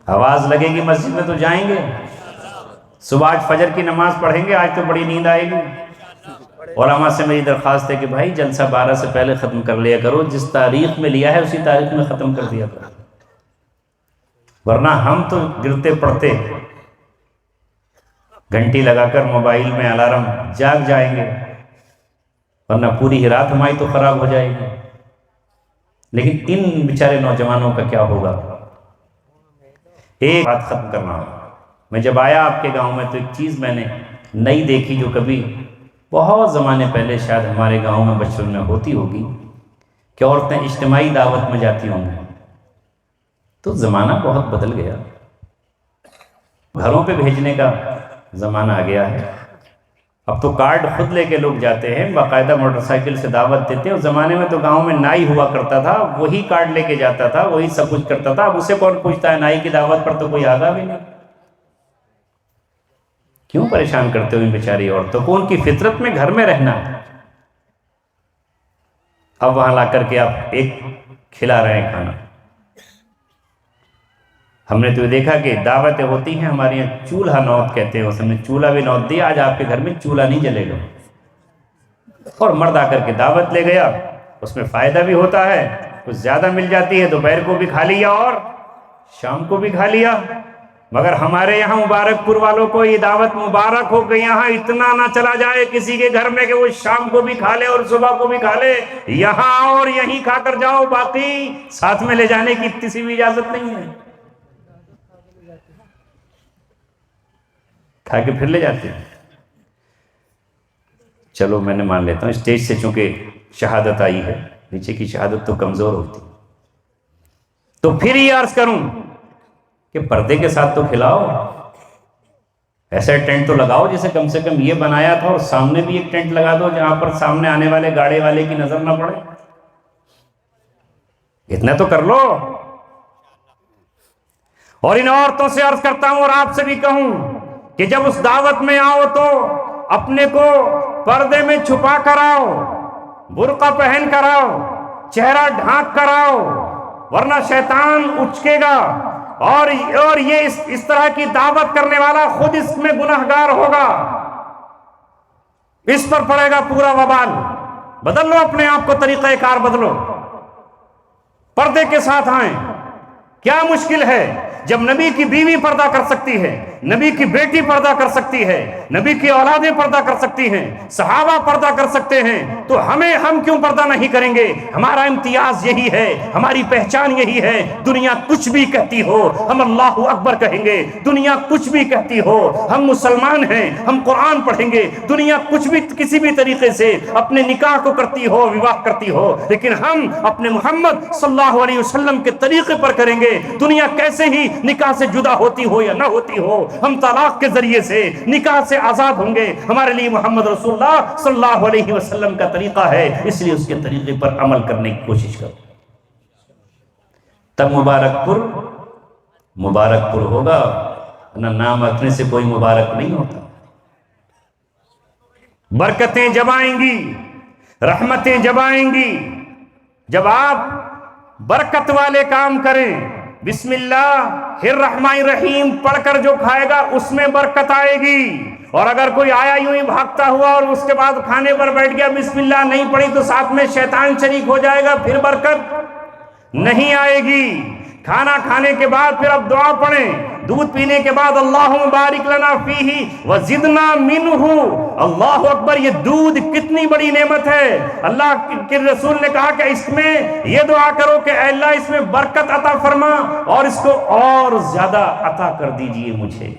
آواز لگے گی مسجد میں تو جائیں گے۔ صبح آج فجر کی نماز پڑھیں گے، آج تو بڑی نیند آئے گی۔ علماء سے میری درخواست ہے کہ بھائی جلسہ 12 سے پہلے ختم کر لیا کرو، جس تاریخ میں لیا ہے اسی تاریخ میں ختم کر دیا کرو، ورنہ ہم تو گرتے پڑتے گھنٹی لگا کر موبائل میں الارم جاگ جائیں گے، ورنہ پوری ہی رات ہماری تو خراب ہو جائے گی۔ لیکن ان بیچارے نوجوانوں کا کیا ہوگا؟ ایک بات ختم کرنا ہوگا۔ میں جب آیا آپ کے گاؤں میں تو ایک چیز میں نے نئی دیکھی، جو کبھی بہت زمانے پہلے شاید ہمارے گاؤں میں بچپن میں ہوتی ہوگی، کہ عورتیں اجتماعی دعوت میں جاتی ہوں گی۔ تو زمانہ بہت بدل گیا، گھروں پہ بھیجنے کا زمانہ آ گیا ہے۔ اب تو کارڈ خود لے کے لوگ جاتے ہیں، باقاعدہ موٹر سائیکل سے دعوت دیتے ہیں۔ اس زمانے میں تو گاؤں میں نائی ہوا کرتا تھا، وہی کارڈ لے کے جاتا تھا، وہی سب کچھ کرتا تھا۔ اب اسے کون پوچھتا ہے؟ نائی کی دعوت پر تو کوئی آگا بھی نہیں۔ کیوں پریشان کرتے ہو ان بیچاری عورتوں کو؟ ان کی فطرت میں گھر میں رہنا ہے، اب وہاں لا کر کے آپ ایک کھلا رہے ہیں کھانا۔ ہم نے تو دیکھا کہ دعوتیں ہوتی ہیں ہمارے یہاں، چولہا نوت کہتے ہیں، اس نے چولہا بھی نوت دیا، آج آپ کے گھر میں چولہا نہیں جلے گا، اور مرد آ کر کے دعوت لے گیا۔ اس میں فائدہ بھی ہوتا ہے، کچھ زیادہ مل جاتی ہے، دوپہر کو بھی کھا لیا اور شام کو بھی کھا لیا۔ مگر ہمارے یہاں مبارک پور والوں کو یہ دعوت مبارک ہو کہ یہاں اتنا نہ چلا جائے کسی کے گھر میں کہ وہ شام کو بھی کھا لے اور صبح کو بھی کھا لے۔ یہاں آؤ اور یہیں کھا کر جاؤ، باقی ساتھ میں لے جانے کی کسی بھی اجازت نہیں ہے۔ کھا کے پھر لے جاتے ہیں۔ چلو میں نے مان لیتا ہوں، اسٹیج سے چونکہ شہادت آئی ہے، نیچے کی شہادت تو کمزور ہوتی، تو پھر یہ عرض کروں کہ پردے کے ساتھ تو کھلاؤ، ایسا ٹینٹ تو لگاؤ جسے کم سے کم یہ بنایا تھا، اور سامنے بھی ایک ٹینٹ لگا دو جہاں پر سامنے آنے والے گاڑی والے کی نظر نہ پڑے، اتنا تو کر لو۔ اور ان عورتوں سے عرض کرتا ہوں اور آپ سے بھی کہوں کہ جب اس دعوت میں آؤ تو اپنے کو پردے میں چھپا کر آؤ، برقع پہن کر آؤ، چہرہ ڈھانک کر آؤ، ورنہ شیطان اچکے گا، اور یہ اس طرح کی دعوت کرنے والا خود اس میں گناہگار ہوگا، اس پر پڑے گا پورا وبال۔ بدل لو اپنے آپ کو، طریقہ کار بدلو، پردے کے ساتھ آئیں۔ کیا مشکل ہے جب نبی کی بیوی پردہ کر سکتی ہے، نبی کی بیٹی پردہ کر سکتی ہے، نبی کی اولادیں پردہ کر سکتی ہیں، صحابہ پردہ کر سکتے ہیں، تو ہم کیوں پردہ نہیں کریں گے؟ ہمارا امتیاز یہی ہے، ہماری پہچان یہی ہے۔ دنیا کچھ بھی کہتی ہو، ہم اللہ اکبر کہیں گے۔ دنیا کچھ بھی کہتی ہو، ہم مسلمان ہیں، ہم قرآن پڑھیں گے۔ دنیا کچھ بھی کسی بھی طریقے سے اپنے نکاح کو کرتی ہو، وواہ کرتی ہو، لیکن ہم اپنے محمد صلی اللہ علیہ وسلم کے طریقے پر کریں گے۔ دنیا کیسے ہی نکاح سے جدا ہوتی ہو یا نہ ہوتی ہو، ہم طلاق کے ذریعے سے نکاح سے آزاد ہوں گے۔ ہمارے لیے محمد رسول اللہ صلی اللہ علیہ وسلم کا طریقہ ہے، اس لیے اس کے طریقے پر عمل کرنے کی کوشش کرو۔ تب مبارک پور ہوگا، ورنہ نام رکھنے سے کوئی مبارک نہیں ہوتا۔ برکتیں جب آئیں گی، رحمتیں جب آئیں گی، جب آپ برکت والے کام کریں، بسم اللہ الرحمن الرحیم پڑھ کر جو کھائے گا اس میں برکت آئے گی، اور اگر کوئی آیا یوں ہی بھاگتا ہوا اور اس کے بعد کھانے پر بیٹھ گیا، بسم اللہ نہیں پڑھی تو ساتھ میں شیطان شریک ہو جائے گا، پھر برکت نہیں آئے گی۔ کھانا کھانے کے بعد پھر اب دعا پڑھیں، دودھ پینے کے بعد اللہم بارک لنا فیہ وزدنا منہ، اللہ اکبر، یہ دودھ کتنی بڑی نعمت ہے۔ اللہ کے رسول نے کہا کہ اس میں یہ دعا کرو کہ اے اللہ اس میں برکت عطا فرما اور اس کو اور زیادہ عطا کر دیجئے مجھے۔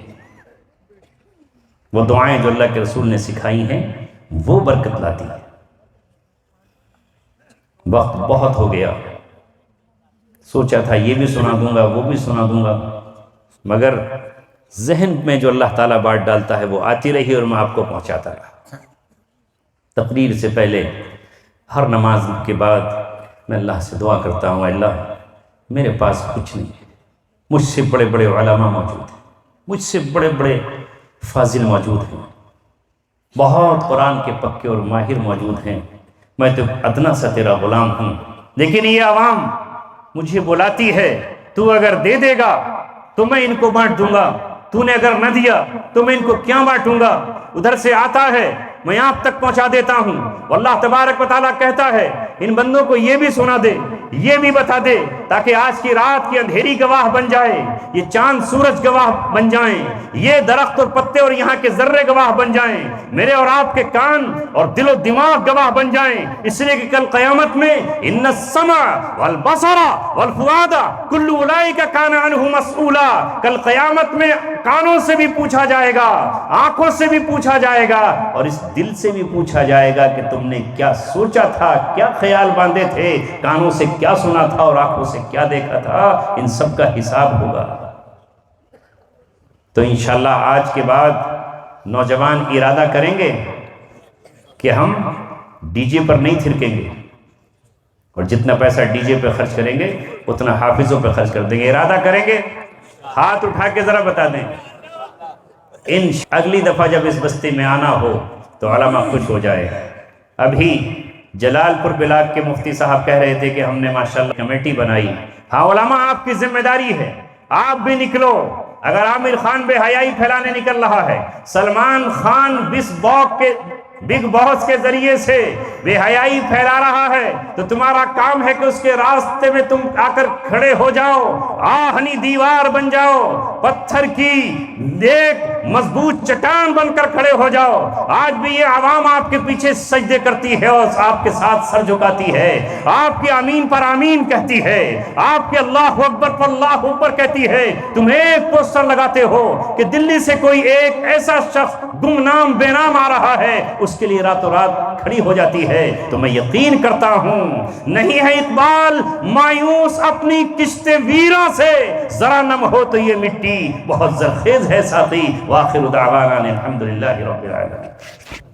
وہ دعائیں جو اللہ کے رسول نے سکھائی ہیں وہ برکت لاتی ہیں۔ وقت بہت ہو گیا، سوچا تھا یہ بھی سنا دوں گا وہ بھی سنا دوں گا، مگر ذہن میں جو اللہ تعالیٰ بات ڈالتا ہے وہ آتی رہی اور میں آپ کو پہنچاتا رہا۔ تقریر سے پہلے ہر نماز کے بعد میں اللہ سے دعا کرتا ہوں، اللہ میرے پاس کچھ نہیں ہے، مجھ سے بڑے بڑے علماء موجود ہیں، مجھ سے بڑے بڑے فاضل موجود ہیں، بہت قرآن کے پکے اور ماہر موجود ہیں، میں تو ادنا سا تیرا غلام ہوں، لیکن یہ عوام مجھے بلاتی ہے، تو اگر دے دے گا تو میں ان کو بانٹ دوں گا، تو نے اگر نہ دیا تو میں ان کو کیا بانٹوں گا، ادھر سے آتا ہے میں آپ تک پہنچا دیتا ہوں۔ واللہ تبارک و تعالیٰ کہتا ہے ان بندوں کو یہ بھی سنا دے، یہ بھی بتا دے، تاکہ آج کی رات کی اندھیری گواہ بن جائے، یہ چاند سورج گواہ بن جائیں، یہ درخت اور پتے اور یہاں کے ذرے گواہ بن جائیں، میرے اور آپ کے کان اور دل و دماغ گواہ بن جائیں، اس لیے کہ کل قیامت میں ان السمع والبصر والفؤاد کل اولئک کان عنہ مسئولا، کل قیامت میں کانوں سے بھی پوچھا جائے گا، آنکھوں سے بھی پوچھا جائے گا، اور اس دل سے بھی پوچھا جائے گا کہ تم نے کیا سوچا تھا، کیا خیال باندھے تھے، کانوں سے کیا سنا تھا اور آنکھوں سے کیا دیکھا تھا، ان سب کا حساب ہوگا۔ تو انشاءاللہ آج کے بعد نوجوان ارادہ کریں گے کہ ہم ڈی جے پر نہیں تھرکیں گے، اور جتنا پیسہ ڈی جے پہ خرچ کریں گے اتنا حافظوں پہ خرچ کر دیں گے۔ ارادہ کریں گے؟ ہاتھ اٹھا کے ذرا بتا دیں۔ اگلی دفعہ جب اس بستی میں آنا ہو تو علماء خوش ہو جائے۔ ابھی جلال پور بلاک کے مفتی صاحب کہہ رہے تھے کہ ہم نے ماشاءاللہ کمیٹی بنائی۔ ہاں علماء آپ کی ذمہ داری ہے، آپ بھی نکلو۔ اگر عامر خان بے حیائی پھیلانے نکل رہا ہے، سلمان خان بگ باس کے ذریعے سے بے حیائی پھیلا رہا ہے، تو تمہارا کام ہے کہ اس کے راستے میں تم آ کر کھڑے ہو جاؤ، آہنی دیوار بن جاؤ، پتھر کی ایک مضبوط چٹان بن کر کھڑے ہو جاؤ۔ آج بھی یہ عوام آپ کے پیچھے سجدے کرتی ہے اور آپ کے ساتھ سر جھکاتی ہے، آپ کے آمین پر آمین کہتی ہے، آپ کے اللہ اکبر پر اللہ اکبر کہتی ہے۔ تم ایک پوسٹر لگاتے ہو کہ دلی سے کوئی ایک ایسا شخص گمنام بے نام آ رہا ہے، اس کے لیے راتوں رات کھڑی ہو جاتی ہے۔ تو میں یقین کرتا ہوں نہیں ہے اقبال مایوس اپنی کشت ویراں سے، ذرا نم ہو تو یہ مٹی بہت زرخیز ہے ساقی۔ وآخر دعوانا الحمدللہ رب العالمین۔